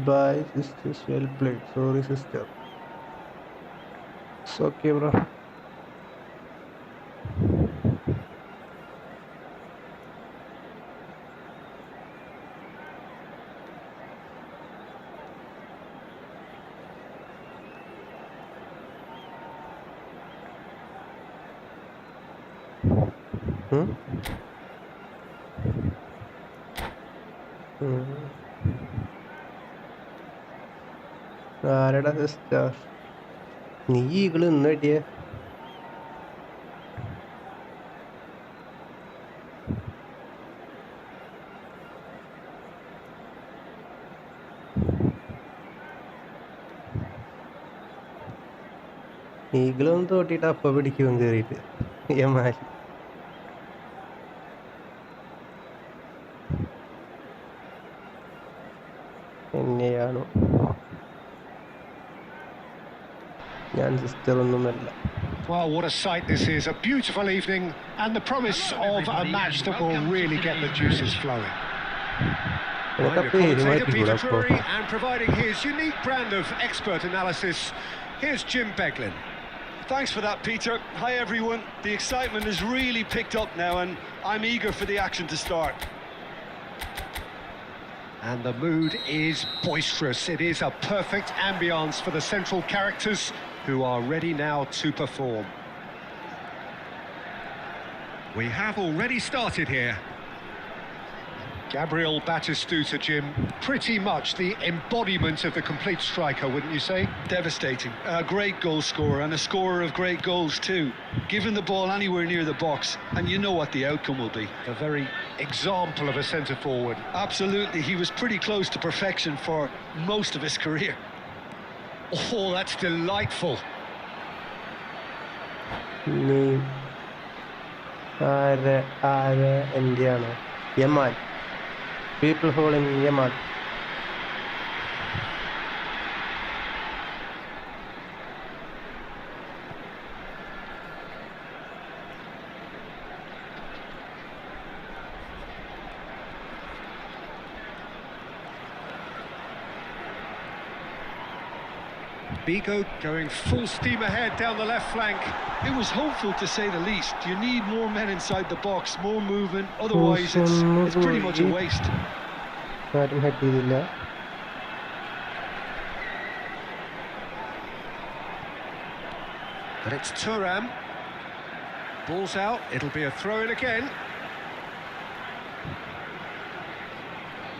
Bye sisters, well played. Sorry sister. It's okay bro. ആരടാ സിസ്റ്റർ? നീ ഈകള് ഇന്ന് കിട്ടിയ ഈകളൊന്നും തോട്ടിട്ട് അപ്പ പിടിക്കും കേറിയിട്ട്. യമാലി എന്നെയാണോ? ഞാൻ സിസ്റ്റർ ഒന്നുമല്ല. Well, what a sight this is. A beautiful evening and the promise of a match that will really get the juices flowing. Peter Drury, and providing his unique brand of expert analysis, here's Jim Beglin. Thanks for that, Peter. Hi, everyone. The excitement has really picked up now, and I'm eager for the action to start. And the mood is boisterous. It is a perfect ambience for the central characters who are ready now to perform. We have already started here. Gabriel Batistuta, Jim, pretty much the embodiment of the complete striker, wouldn't you say? Devastating. A great goal scorer and a scorer of great goals too. Giving the ball anywhere near the box and you know what the outcome will be. A very example of a centre-forward. Absolutely, he was pretty close to perfection for most of his career. Oh, that's delightful. Indiana. Yamal. People holding Yamal. Bigo going full steam ahead down the left flank. It was hopeful to say the least. You need more men inside the box, more movement, otherwise it's pretty much a waste. But it's Thuram. Ball's out, it'll be a throw-in again.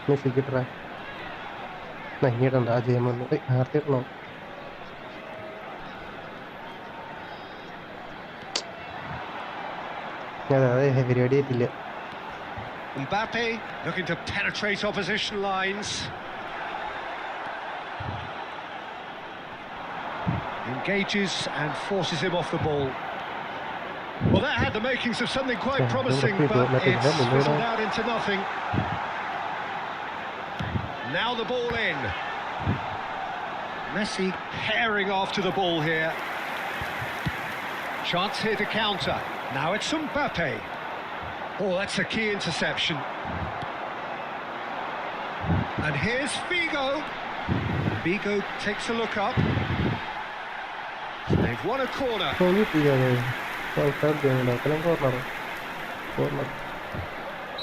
Messi get right. Nah, here and Ajay Manu. No. Mbappe looking to penetrate opposition lines. Engages and forces him off the ball. Well, that had the makings of something quite promising, but it's fizzled out into nothing. Now the ball in. Messi herring after the ball here. Chance here to counter. Now it's Mbappe. Oh, that's a key interception. And here's Figo. Figo takes a look up. They've won a corner.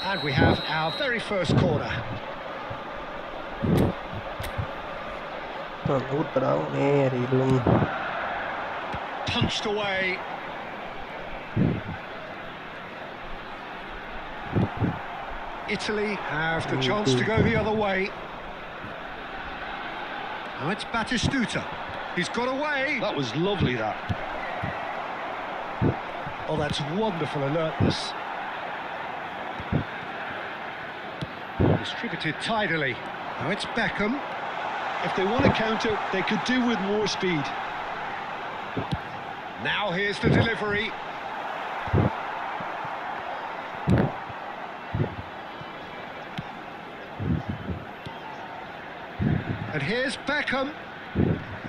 And we have our very first corner. Punched away. Italy have the chance to go the other way. Now it's Batistuta. He's got away. That was lovely, that. Oh, that's wonderful alertness. Distributed tidily. Now it's Beckham. If they want to counter, they could do with more speed. Now here's the delivery. And here's Beckham.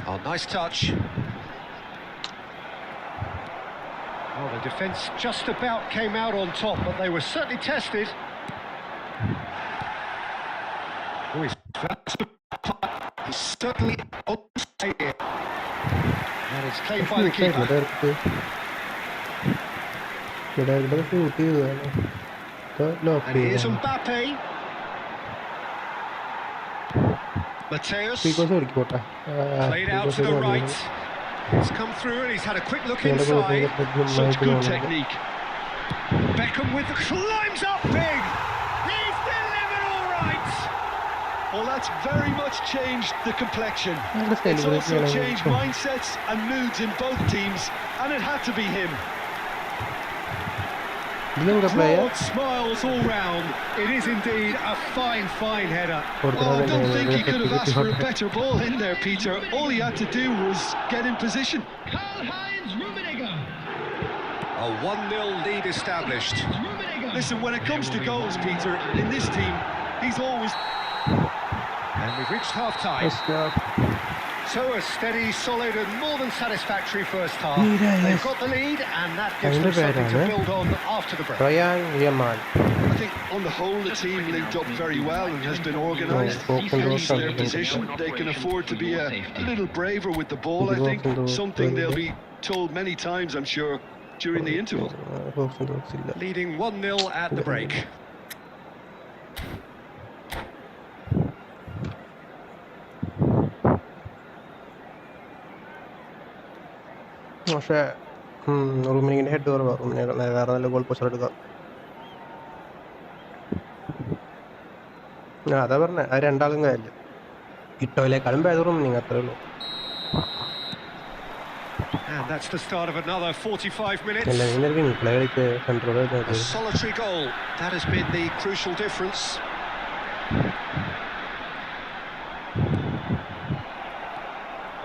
Oh, nice touch. Oh, the defence just about came out on top, but they were certainly tested. Oh, he's certainly on here. And it's claimed by the keeper. And here's Mbappe. Mateus. Played out to the right. He's come through and he's had a quick look inside. Such good technique. Beckham with the climbs up big. He's delivered all right. Well, that's very much changed the complexion. It's also changed mindsets and moods in both teams, and it had to be him. Broad smiles all round. It is indeed a fine, fine header. Well, I don't think he could have asked for a better ball in there, Peter. All he had to do was get in position. A 1-0 lead established. Listen, when it comes to goals, Peter, in this team, he's always... And we've reached half-time. So a steady, solid and more than satisfactory first half. They've got the lead and that gives them something to build on after the break. I think on the whole the team linked up very well and has been organised. Hence their position. They can afford to be a little braver with the ball, I think. Something they'll be told many times, I'm sure, during the interval. Leading 1-0 at the break. പക്ഷേ റൂമിനിങ്ങനെ head over റൂമിനെ വേറെ നല്ല goal post എടുക്കാം. അതാ പറഞ്ഞ ആ രണ്ടാളും കാര്യമില്ല ഇട്ടോയിലേക്കാളും ബെതറും നിങ്ങൾ അത്രേ ഉള്ളൂ. And that's the start of another 45 minutes. അല്ല നീ വിങ്കളെ കളിച്ച് central A solitary goal. That has been the crucial difference.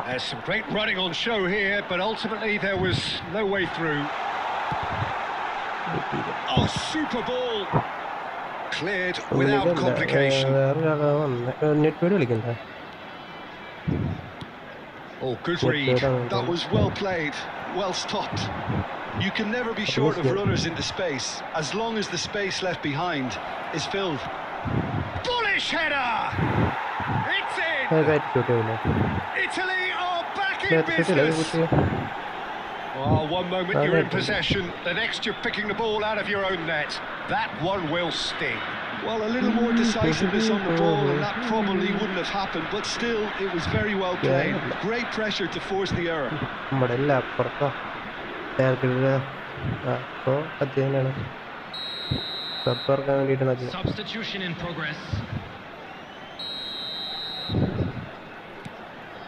There's some great running on show here, but ultimately there was no way through. Oh, super ball! Cleared without complication. Oh, good read. That was well played, well stopped. You can never be short of runners into space, as long as the space left behind is filled. Bullish header! It's in! Italy are back in business! Well, one moment you're in possession, the next you're picking the ball out of your own net. That one will sting. Well, a little more decisiveness on the ball and that probably wouldn't have happened, but still, it was very well played. Great pressure to force the error. Substitution in progress.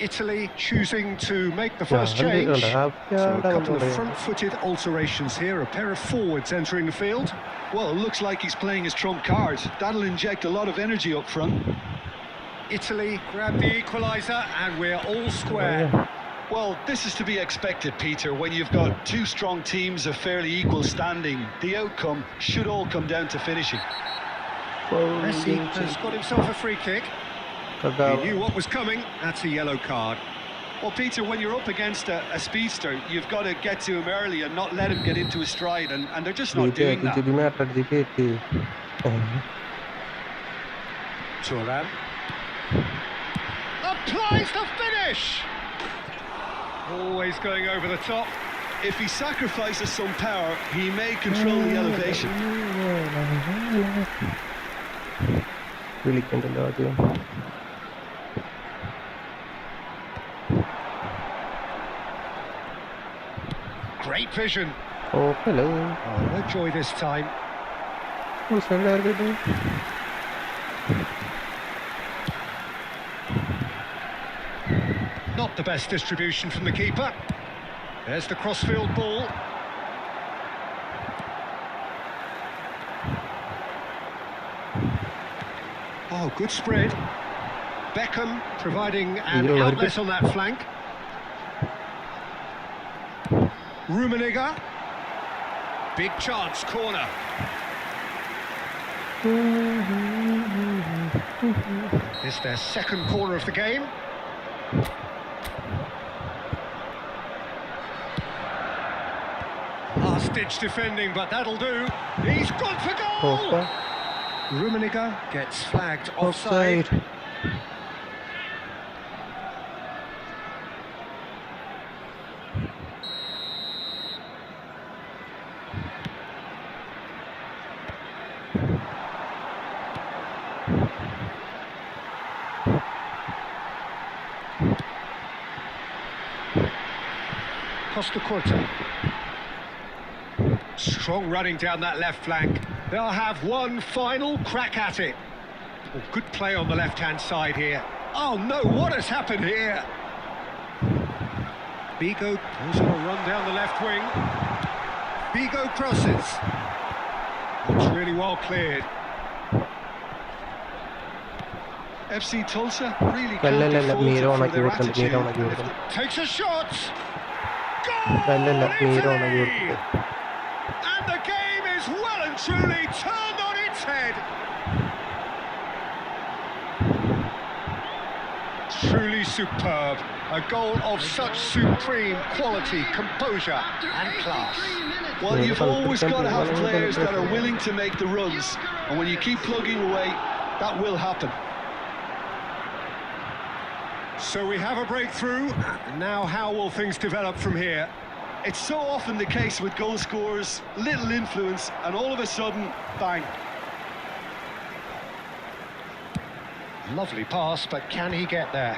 Italy choosing to make the first change. So a couple of front-footed alterations here, a pair of forwards entering the field. Well, it looks like he's playing his trump card. That'll inject a lot of energy up front. Italy grab the equaliser and we're all square. Well, this is to be expected, Peter, when you've got two strong teams of fairly equal standing. The outcome should all come down to finishing. Messi has got himself a free kick. He knew what was coming. That's a yellow card. Well, Peter, when you're up against a speedster, you've got to get to him early and not let him get into his stride, and they're just not doing that. Thuram applies the finish! Always going over the top. If he sacrifices some power, he may control the elevation. Great vision. Oh, hello. Oh, no joy this time. Not the best distribution from the keeper. There's the crossfield ball. Oh, good spread. Beckham providing an outlet on that flank. Rummenigge. Big chance, corner. It's their second corner of the game. Last-ditch defending, but that'll do. He's gone for goal! Rummenigge gets flagged offside. Costa Curta. Strong running down that left flank. They'll have one final crack at it. Oh, good play on the left-hand side here. Oh no, what has happened here? Vigo goes on a run down the left wing. Vigo crosses. Looks really well cleared. FC Tulsa really can't be faulted for their attitude. Takes a shot. Goal! Italy! And the game is well and truly turned on its head. Truly superb. A goal of such supreme quality, composure and class. Well, you've always got to have players that are willing to make the runs. And when you keep plugging away, that will happen. So we have a breakthrough. Now how will things develop from here? It's so often the case with goal scorers, little influence, and all of a sudden, bang. Lovely pass, but can he get there?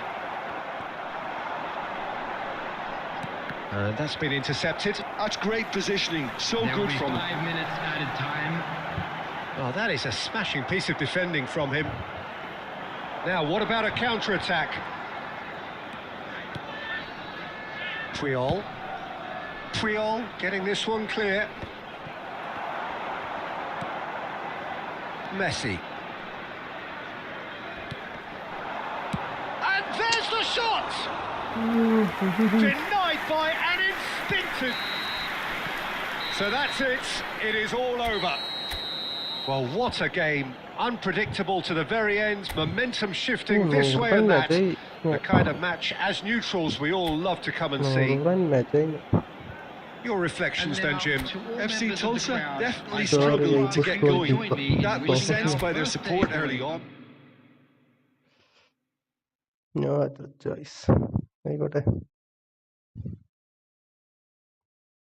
And that's been intercepted. That's great positioning, so good from him. 5 minutes added time. Oh, that is a smashing piece of defending from him. Now, what about a counter-attack? Puyol getting this one clear. Messi. And there's the shot! Denied by an instinctive... So that's it. It is all over. Well, what a game. Unpredictable to the very end. Momentum shifting this way and that. The kind of match, as neutrals, we all love to come and see. Your reflections then, Jim? FC Tulsa definitely struggled to get going. That was sensed by their support early on. No other choice. ആയിക്കോട്ടെ,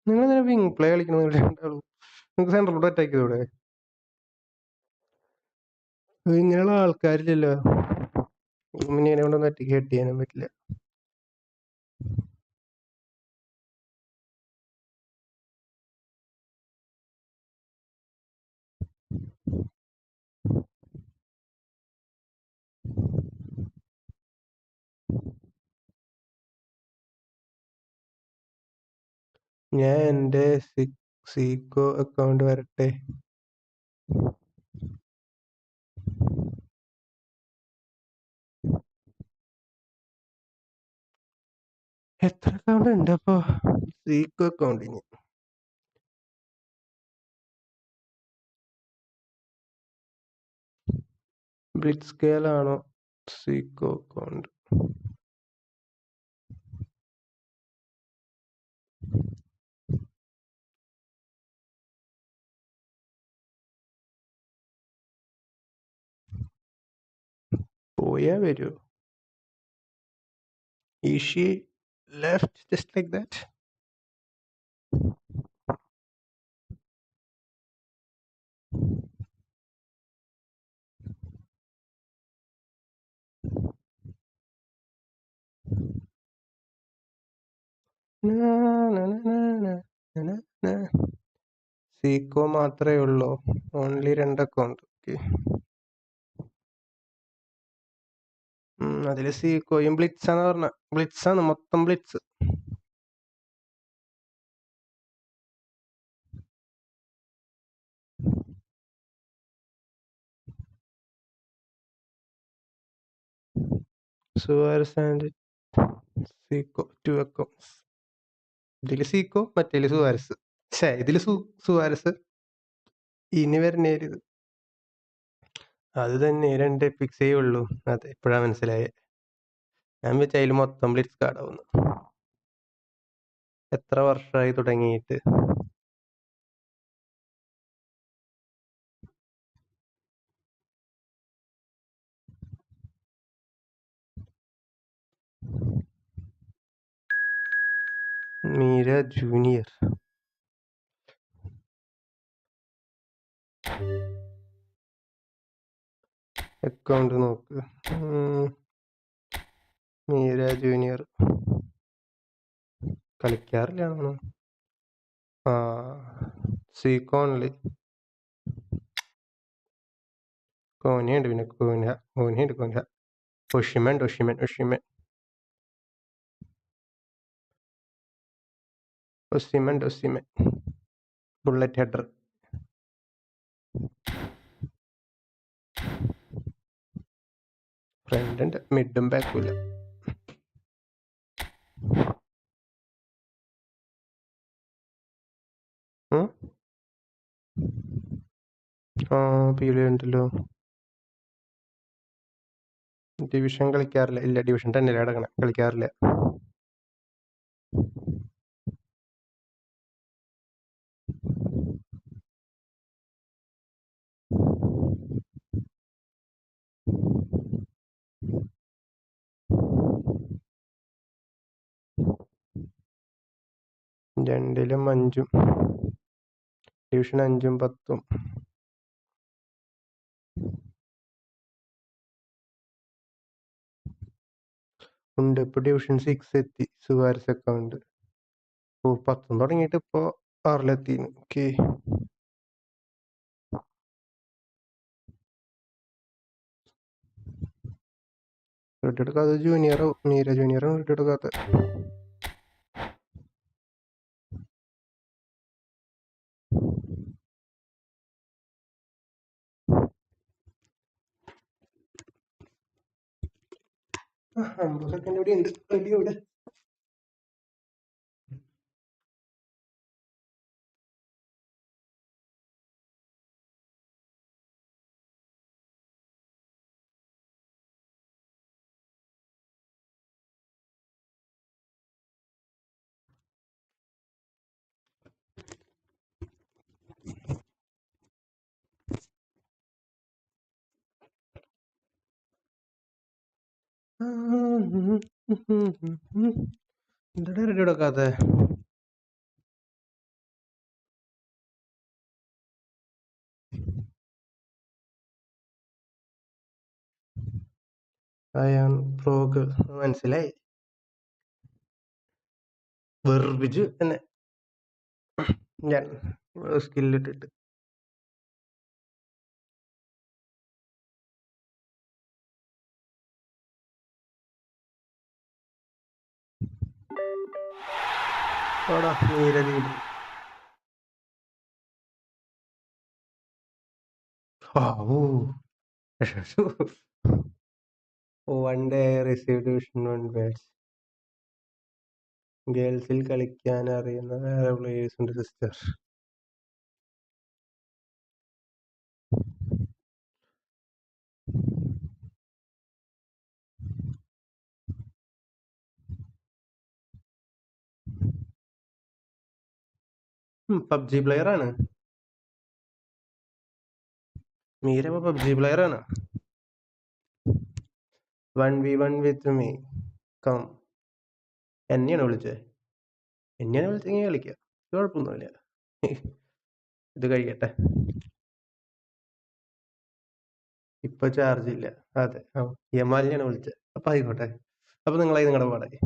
നിങ്ങൾ തന്നെ wing play കളിക്കണം. നിങ്ങൾക്ക് സെൻട്രലോട്ട് attack ചെയ്തൂടെ? ഇങ്ങനെയുള്ള ആൾക്കാരില്ലല്ലോ. ഇങ്ങനെ കൊണ്ടൊന്നും attack head ചെയ്യാനും പറ്റില്ല. ഞാൻ എൻ്റെ സീക്കോ അക്കൗണ്ട് വരട്ടെ. എത്ര അക്കൗണ്ട് ഉണ്ട് അപ്പൊ സീക്കോ അക്കൗണ്ടിന്? ബ്ലിറ്റ്സ് സ്കെയിൽ ആണോ സീക്കോ അക്കൗണ്ട്? പോയാ വരൂ. She left just like that. സീക്കോ മാത്രമേ ഉള്ളൂ, ഓൺലി 2 അക്കൗണ്ട്. അതില് സീക്കോയും ബ്ലിറ്റ്സ് ആണ് പറഞ്ഞ. ബ്ലിറ്റ്സ് ആണ് മൊത്തം, blitz. Suarez and Zico 2 accounts. ഇതില് സീക്കോ, മറ്റേല് സുവാരസ്. ഇതില് സുവാരസ്, ഇനി വരുന്നേര് അത് തന്നെ 2 എപ്പിക്സേ ഉള്ളൂ. അതെ, ഇപ്പഴാ മനസ്സിലായേ. ഞാൻ വെച്ച അതിൽ മൊത്തം ബ്ലിറ്റ്സ് കാർഡാവുന്നു. എത്ര വർഷമായി തുടങ്ങിയിട്ട്? മീര ജൂനിയർ അക്കൗണ്ട് നോക്ക്. മീര ജൂനിയർ കളിക്കാറില്ല. സീക്കോണില് കോനയുണ്ട്, പിന്നെ കോനയുണ്ട്. ഒഷിമൻ ബുള്ളറ്റ് ഹെഡർ. ഫ്രണ്ട് ഉണ്ട്, മിഡും ബാക്കുമില്ല. പീലുണ്ടല്ലോ. ഡിവിഷൻ കളിക്കാറില്ല. ഇല്ല, ഡിവിഷൻ 10 അടക്കണം, കളിക്കാറില്ല. രണ്ടിലും 5, ഡിവിഷൻ 5ഉം 10ഉം ഉണ്ട്. ഇപ്പൊ ഡിവിഷൻ 6 എത്തി സുവാരസ് അക്കൗണ്ട്. 10 തുടങ്ങിയിട്ട് ഇപ്പൊ 6 ഓക്കെ. എടുക്കാതെ ജൂനിയറോ മീര ജൂനിയറോ എടുക്കാത്ത അമ്പത് സെക്കൻഡ് ഇവിടെ ഉണ്ട്. റെഡി ഇവിടെ. എന്താ റെഡി എടുക്കാത്ത അയാൾ പ്രോഗ് മനസ്സിലായി. വെറുപ്പിച്ച് എന്നെ ഞാൻ സ്കില്ലിട്ടിട്ട്. ഓടാ നീരലീട്. One day received vision one bats. ഗേൾസിൽ കളിക്കാൻ അറിയുന്ന വേറെ പ്ലേയേഴ്സ് ഉണ്ട് സിസ്റ്റർ. പബ്ജി പ്ലെയർ ആണ് മീര. പബ്ജി പ്ലെയർ ആണ്. 1v1 with me come. എന്നെയാണ് വിളിച്ചത്. എന്നെയാണ് വിളിച്ചെങ്കിൽ കളിക്കാം, കുഴപ്പമൊന്നുമില്ല. ഇത് കഴിയട്ടെ. ഇപ്പൊ ചാർജ് ഇല്ല. അതെ, യമാലിനെയാണ് വിളിച്ചത്. അപ്പൊ ആയിക്കോട്ടെ. അപ്പൊ നിങ്ങളായി നിങ്ങളുടെ പാടായി.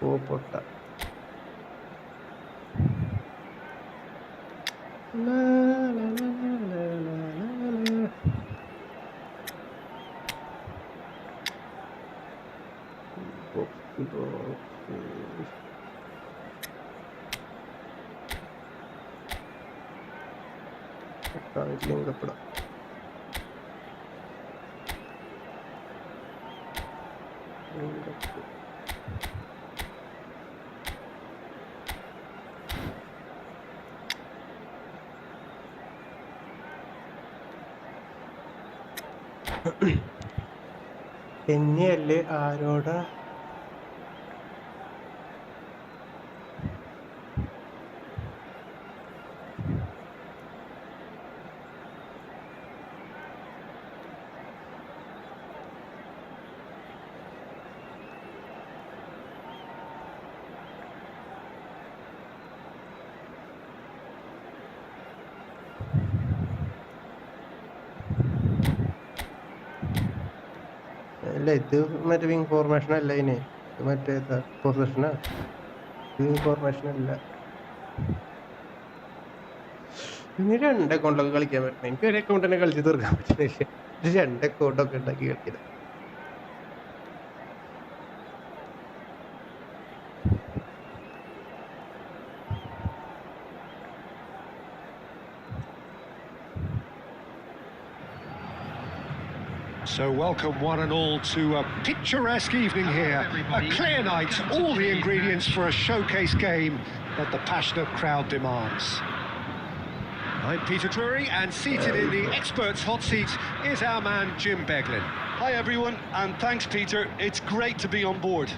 ഓ പൊട്ട. ലിങ്കപ്പെടാം. എന്നെയല്ലേ ആരോടാ? അല്ല, ഇത് മറ്റേ വിങ് ഫോർമേഷൻ അല്ല. ഇതിന് മറ്റേ പൊസിഷനാ. വിങ് ഫോർമേഷൻ അല്ല. ഇനി 2 അക്കൗണ്ടൊക്കെ കളിക്കാൻ പറ്റണം. എനിക്ക് ഒരു അക്കൗണ്ട് തന്നെ കളിച്ച് തീർക്കാൻ പറ്റുന്നില്ല. 2 അക്കൗണ്ടൊക്കെ ഉണ്ടാക്കി കളിക്കുന്നത്. So welcome one and all to a picturesque evening here. A clear night, all the ingredients for a showcase game that the passionate crowd demands. I'm Peter Drury, and seated in the experts' hot seat is our man Jim Beglin. Hi everyone, and thanks Peter. It's great to be on board.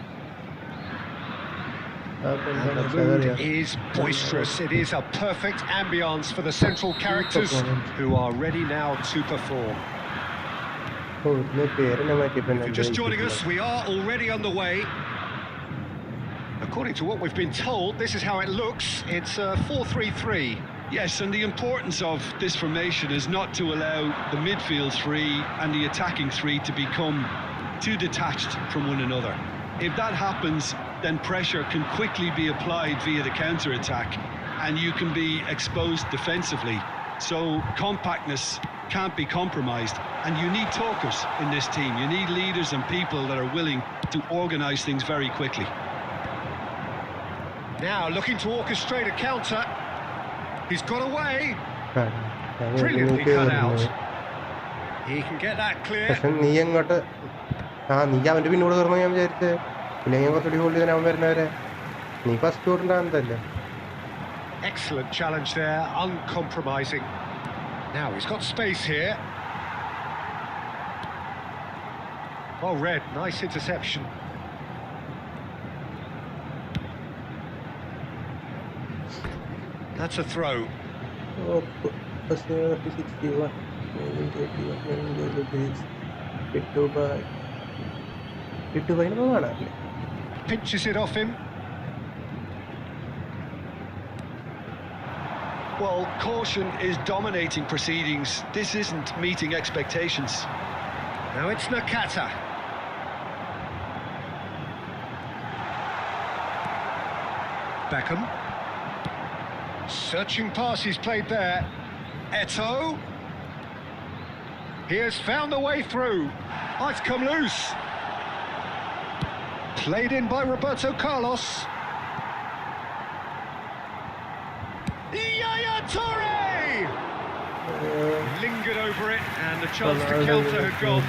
And the mood is boisterous. It is a perfect ambience for the central characters who are ready now to perform. If you're just joining us, we are already underway. According to what we've been told, this is how it looks. It's 4-3-3. Yes, and the importance of this formation is not to allow the midfield three and the attacking three to become too detached from one another. If that happens, then pressure can quickly be applied via the counter-attack and you can be exposed defensively. So compactness can't be compromised, and you need talkers in this team. You need leaders and people that are willing to organise things very quickly. Now looking to orchestrate a counter. He's got away. Brilliantly cut out. He can get that clear. Excellent challenge there, uncompromising. Now he's got space here. Well read, nice interception. That's a throw. Pinches it off him. Well, caution is dominating proceedings. This isn't meeting expectations. Now it's Nakata. Beckham. Searching pass he's played there. Eto'o. He has found a way through. Oh, it's come loose. Played in by Roberto Carlos. Yaya Toure! Lingered over it, and the chance to counter had gone.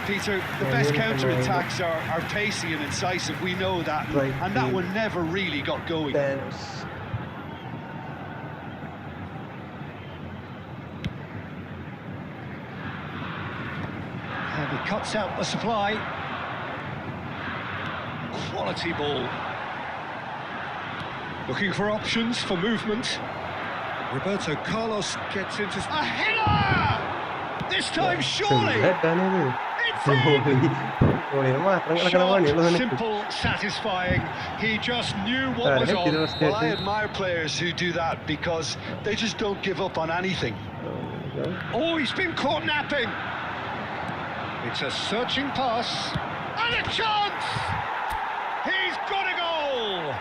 Peter, the best counter-attacks are pacey and incisive, we know that, and that one never really got going. And he cuts out the supply. Quality ball. Looking for options for movement. Roberto Carlos gets into... A header! This time, surely! It's in! Short, simple, satisfying. He just knew what was on. Well, I admire players who do that because they just don't give up on anything. Oh, he's been caught napping. It's a searching pass. And a chance! He's got a goal!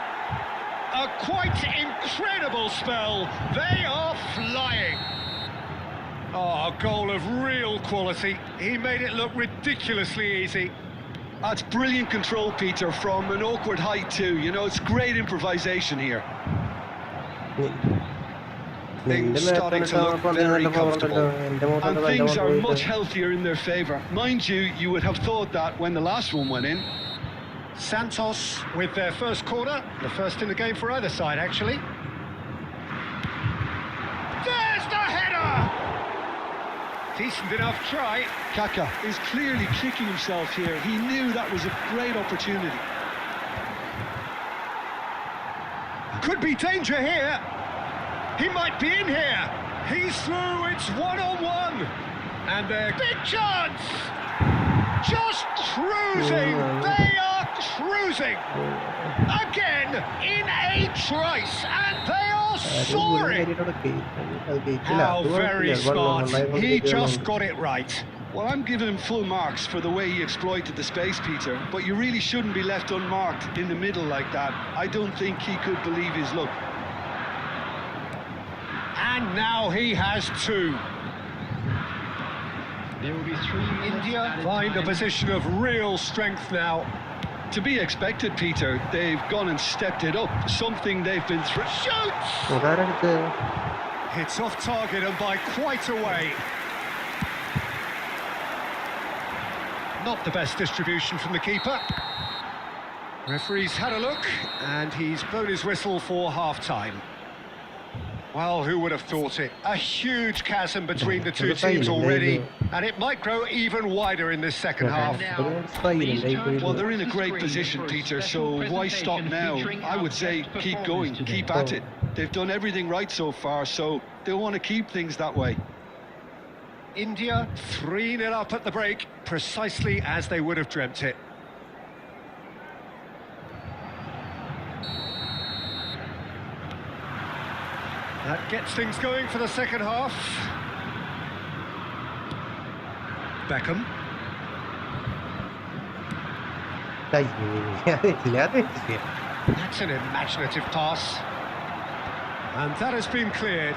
A quite incredible spell. They are flying. Oh, a goal of real quality. He made it look ridiculously easy. That's brilliant control, Peter, from an awkward height too. You know, it's great improvisation here. Things starting to look very comfortable. And things are much healthier in their favour. Mind you, you would have thought that when the last one went in. Santos with their first corner, the first in the game for either side, actually. There's the header! Decent enough try. Kaka is clearly kicking himself here. He knew that was a great opportunity. Could be danger here. He might be in here. He's through, it's one-on-one. And their big chance! Just cruising! They are cruising! Again, in a trice, and they are soaring! How very smart. He just got it right. Well, I'm giving him full marks for the way he exploited the space, Peter, but you really shouldn't be left unmarked in the middle like that. I don't think he could believe his luck. And now he has two. There will be 3 minutes. India find a position of real strength now. To be expected, Peter. They've gone and stepped it up. Something they've been through. Shoots! Hits off target and by quite a way. Not the best distribution from the keeper. Referee's had a look and he's blown his whistle for half-time. Well, who would have thought it? A huge chasm between the two teams already, and it might grow even wider in this second half. Well, they're in a great position, Peter, so why stop now? I would say keep going, keep at it. They've done everything right so far, so they'll want to keep things that way. India 3-0 up at the break, precisely as they would have dreamt it. That gets things going for the second half. Beckham. That's an imaginative pass. And that has been cleared.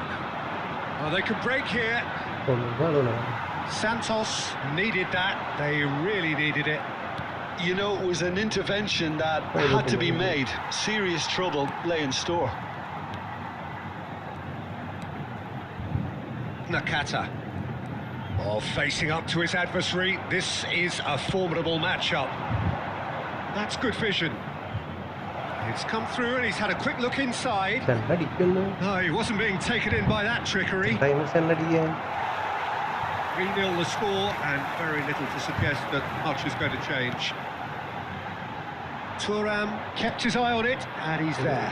Oh, they could break here. Santos needed that. They really needed it. You know, it was an intervention that had to be made. Serious trouble lay in store. Nakata. Oh, facing up to his adversary. This is a formidable matchup. That's good vision. It's come through and he's had a quick look inside. Oh, he wasn't being taken in by that trickery. 3-0 the score, and very little to suggest that much is going to change. Thuram kept his eye on it, and he's there.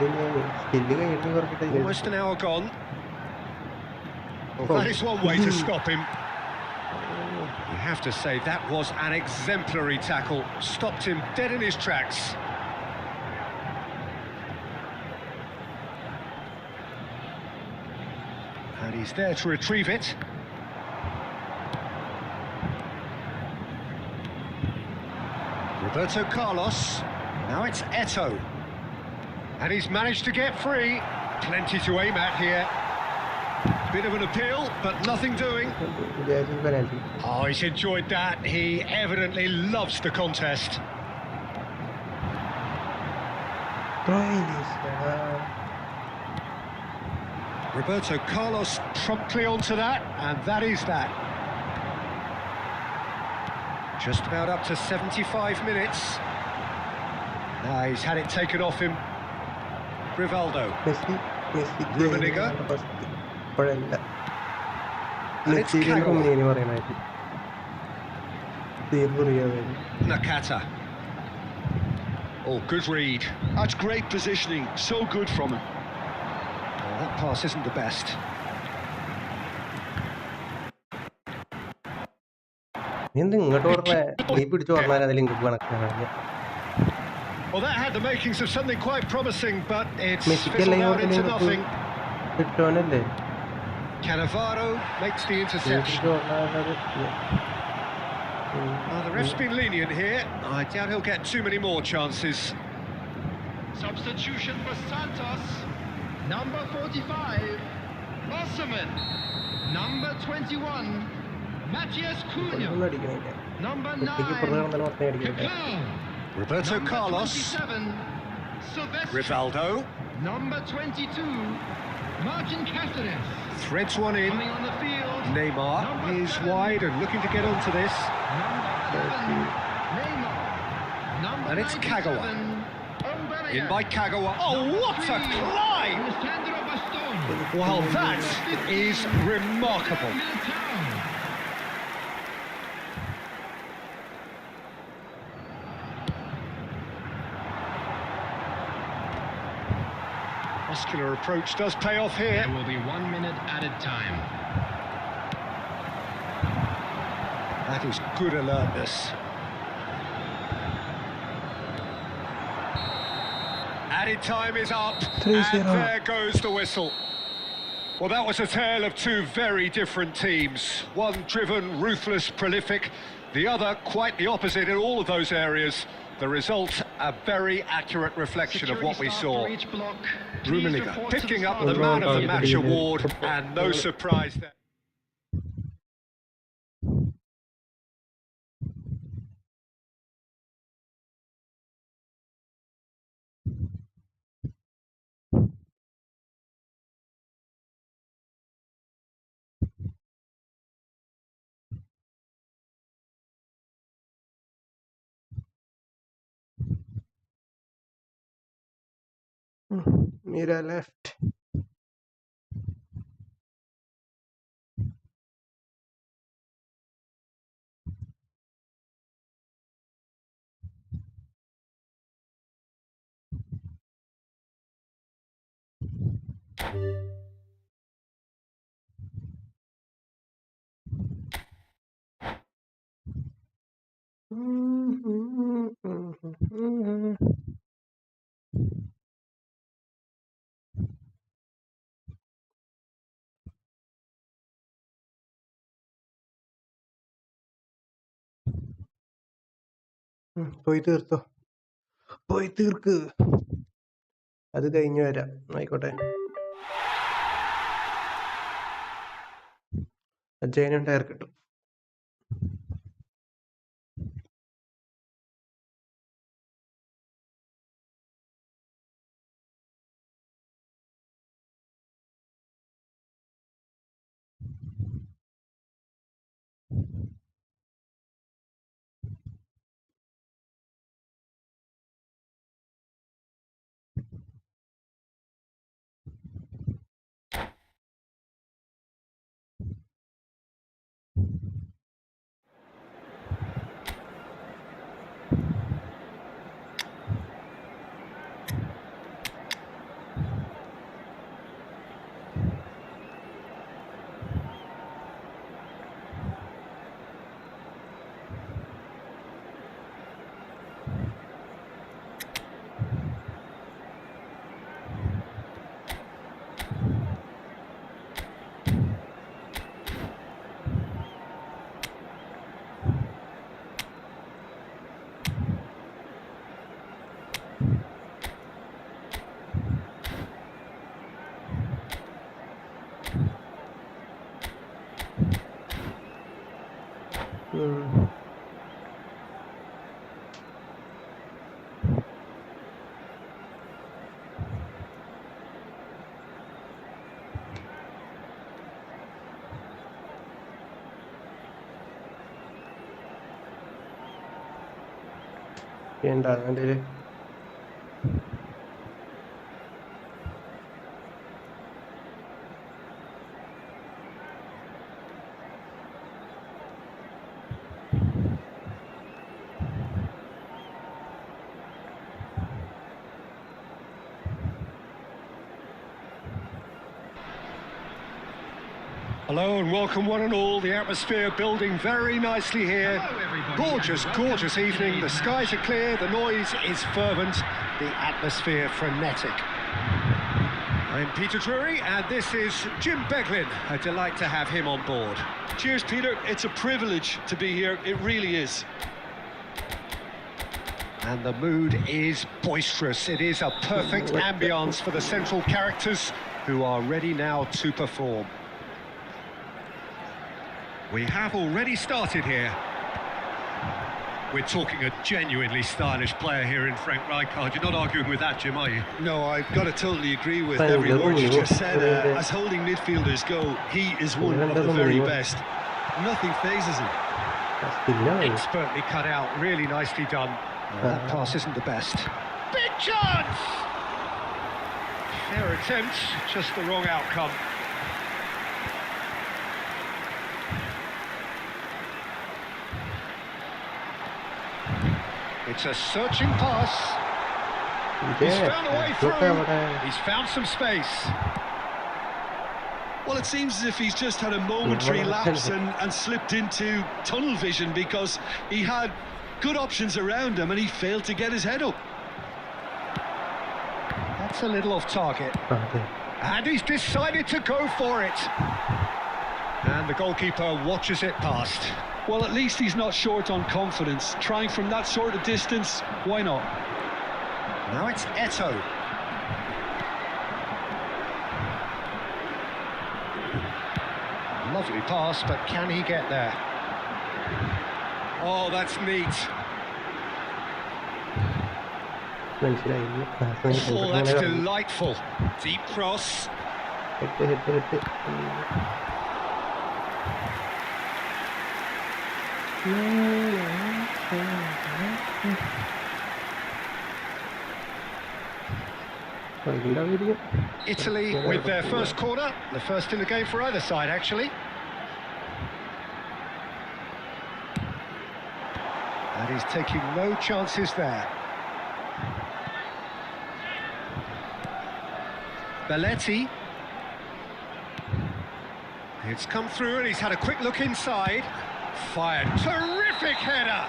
Almost an hour gone. Well, that is one way to stop him. You have to say that was an exemplary tackle. Stopped him dead in his tracks. And he's there to retrieve it. Roberto Carlos. Now it's Eto. And he's managed to get free. Plenty to aim at here. Bit of an appeal, but nothing doing. Oh, he's enjoyed that. He evidently loves the contest. Roberto Carlos promptly onto that, and that is that. Just about up to 75 minutes. Now he's had it taken off him. Rivaldo. Rummenigge. And it's Kagawa. Nakata. Oh, good read. That's great positioning. So good from him. Oh, that pass isn't the best. Well, that had the makings of something quite promising, but it's fizzled out into nothing. Cannavaro makes the interception. The ref's been lenient here. I doubt he'll get too many more chances. Substitution for Santos. Number 45, Osman. Number 21, Matthias Cunha. Number 9, Kakao. Roberto Carlos. Rivaldo. Number 22, Martin Cáceres. Threads one in. Coming on the field. Neymar is wide and looking to get onto this. Number 11, Neymar. Number And it's 97, Kagawa. Aubameyang. In by Kagawa. Oh, what a climb! Alessandro Bastoni. Well, that is remarkable. Muscular approach does pay off here. There will be 1 minute added time. That is good alertness. Added time is up, and there goes the whistle. Well, that was a tale of two very different teams. One driven, ruthless, prolific. The other quite the opposite in all of those areas. The result, a very accurate reflection of what we saw. Rummenigge picking up the Man of the Match award, and no surprise there. Mira left. പോയി തീർത്തോ. പോയി തീർക്ക്. അത് കഴിഞ്ഞ് വരാം. ആയിക്കോട്ടെ. അജയനും tyre കിട്ടും. എന്താ എൻ്റെ Hello and welcome one and all. The atmosphere building very nicely here. Gorgeous, gorgeous evening. The skies are clear, the noise is fervent, the atmosphere frenetic. I'm Peter Drury and this is Jim Beglin. A delight to have him on board. Cheers, Peter. It's a privilege to be here. It really is. And the mood is boisterous. It is a perfect ambience for the central characters who are ready now to perform. We have already started here. We're talking a genuinely stylish player here in Frank Rijkaard. You're not arguing with that, Jim, are you? No, I've got to totally agree with every word you just said. As holding midfielders go, he is one of the very best. Nothing phases him. Expertly cut out, really nicely done. That pass isn't the best. Big chance! Fair attempt, just the wrong outcome. It's a searching pass. He's found a way through. He's found some space. Well, it seems as if he's just had a momentary lapse and slipped into tunnel vision because he had good options around him and he failed to get his head up. That's a little off target. And he's decided to go for it. And the goalkeeper watches it past. Well, at least he's not short on confidence. Trying from that sort of distance, why not? Now it's Eto. Lovely pass, but can he get there? Oh, that's neat. Oh, that's delightful. Deep cross. Italy with their first corner, the first in the game for either side, actually. And he's taking no chances there. Belletti. It's come through and he's had a quick look inside. Fired. Terrific header!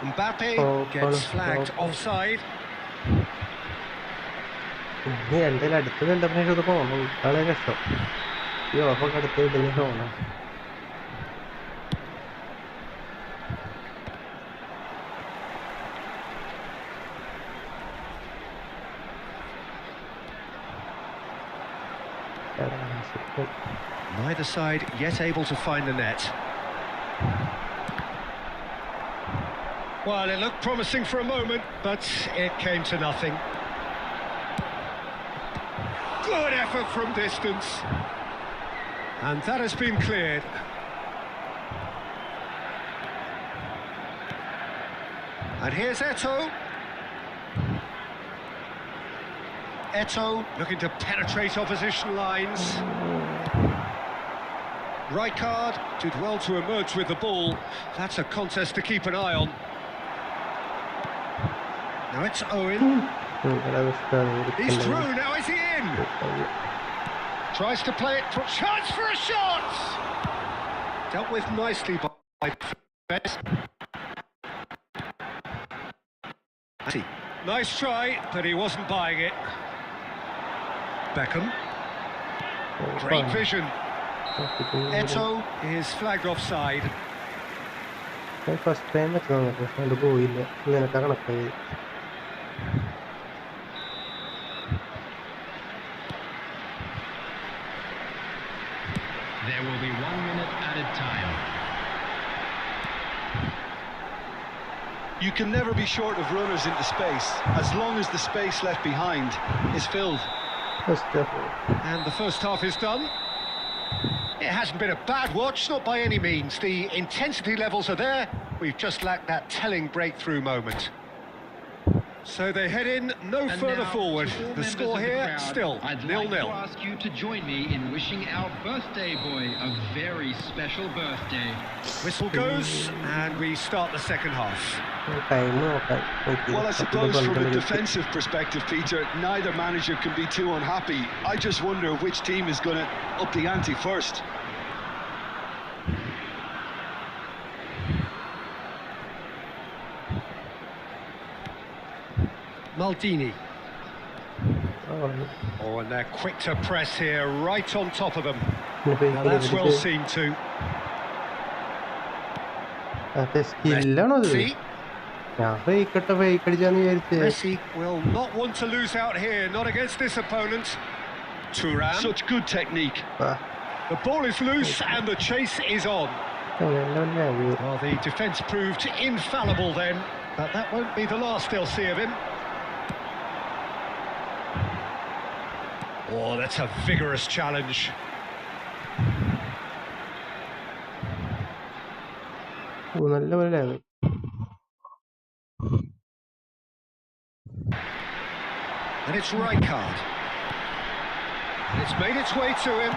Mbappe gets flagged offside. Neither side yet able to find the net. Well, it looked promising for a moment, but it came to nothing. Good effort from distance. And that has been cleared. And here's Eto'o. Eto'o looking to penetrate opposition lines. Rijkaard did well to emerge with the ball. That's a contest to keep an eye on. Now it's Owen. He's through, now is he in? Tries to play it, chance for a shot! Dealt with nicely by Fett. Nice try, but he wasn't buying it. Beckham. Great vision. Eto'o is flagged offside. First time it's going to go in the There will be 1 minute added time. You can never be short of runners into space, as long as the space left behind is filled. And the first half is done. It hasn't been a bad watch, not by any means. The intensity levels are there. We've just lacked that telling breakthrough moment. So they head in no further forward. The score here, still 0-0. I'd like to ask you to join me in wishing our birthday boy a very special birthday. Whistle goes, and we start the second half. Well, I suppose from a defensive perspective, Peter, neither manager can be too unhappy. I just wonder which team is going to up the ante first. Maldini. Oh, and they're quick to press here, right on top of them. Now that's well seen too. Messi. Messi will not want to lose out here, not against this opponent. Thuram. Such good technique. The ball is loose and the chase is on. Well, the defence proved infallible then, but that won't be the last they'll see of him. Oh, that's a vigorous challenge. And it's Rijkaard. And it's made its way to him.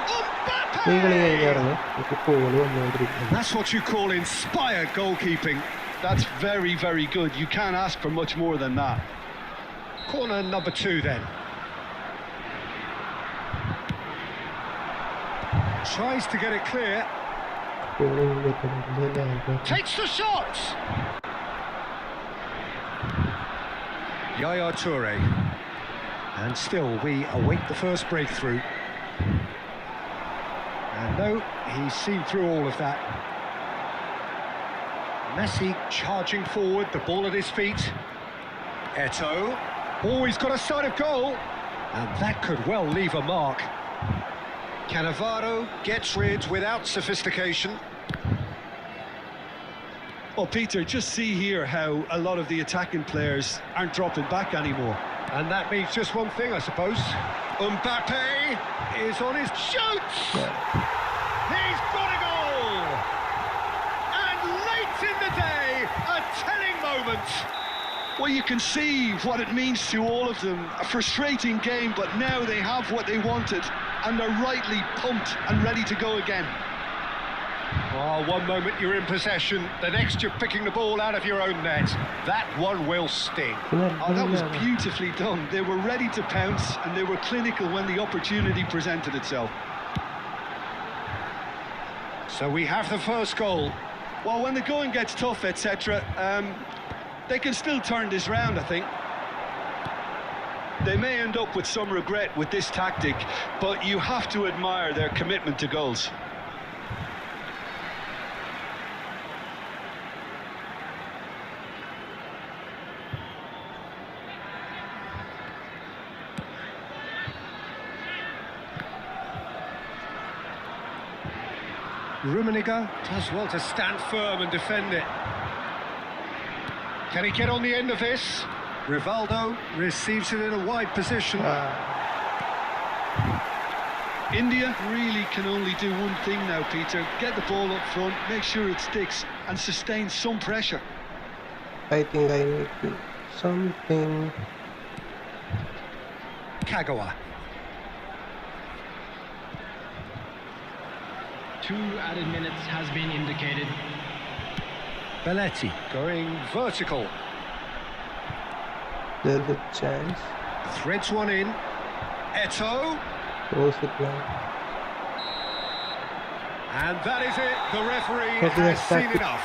And that's what you call inspired goalkeeping. That's very, very good. You can't ask for much more than that. Corner number 2 then. Tries to get it clear. Takes the shot! Yaya Toure. And still we await the first breakthrough. And no, he's seen through all of that. Messi charging forward, the ball at his feet. Eto'o. Oh, he's got a sight of goal. And that could well leave a mark. Cannavaro gets rid without sophistication. Well, Peter, just see here how a lot of the attacking players aren't dropping back anymore. And that means just one thing, I suppose. Mbappe is on his shoots! He's got a goal! And late in the day, a telling moment. Well, you can see what it means to all of them. A frustrating game, but now they have what they wanted, and they're rightly pumped and ready to go again. Oh, one moment you're in possession, the next you're picking the ball out of your own net. That one will sting. Oh, that was beautifully done. They were ready to pounce, and they were clinical when the opportunity presented itself. So we have the first goal. Well, when the going gets tough, etc., they can still turn this round, I think. They may end up with some regret with this tactic, but you have to admire their commitment to goals. Rummenigge does well to stand firm and defend it. Can he get on the end of this? Rivaldo receives it in a wide position. India really can only do one thing now, Peter. Get the ball up front, make sure it sticks, and sustain some pressure. I think I need to something. Kagawa. 2 added minutes has been indicated. Belletti going vertical. There's a chance. Threads one in. Eto'o. Close it now. And that is it. The referee What has is seen that? enough.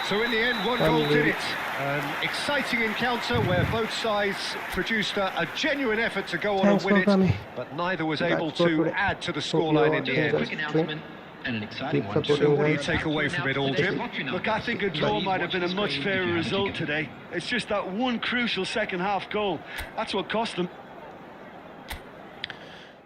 So in the end, one goal did it. An exciting encounter where both sides produced a genuine effort to go on Thanks and win for it, coming. but neither was That's able for to today. add to the Hope you scoreline in all the enjoyed end. Quick announcement and an exciting Keep one. supporting So what do you guys. take away from it all, Jim? Look, I think a draw might have been a much fairer result today. It's just that one crucial second half goal. That's what cost them.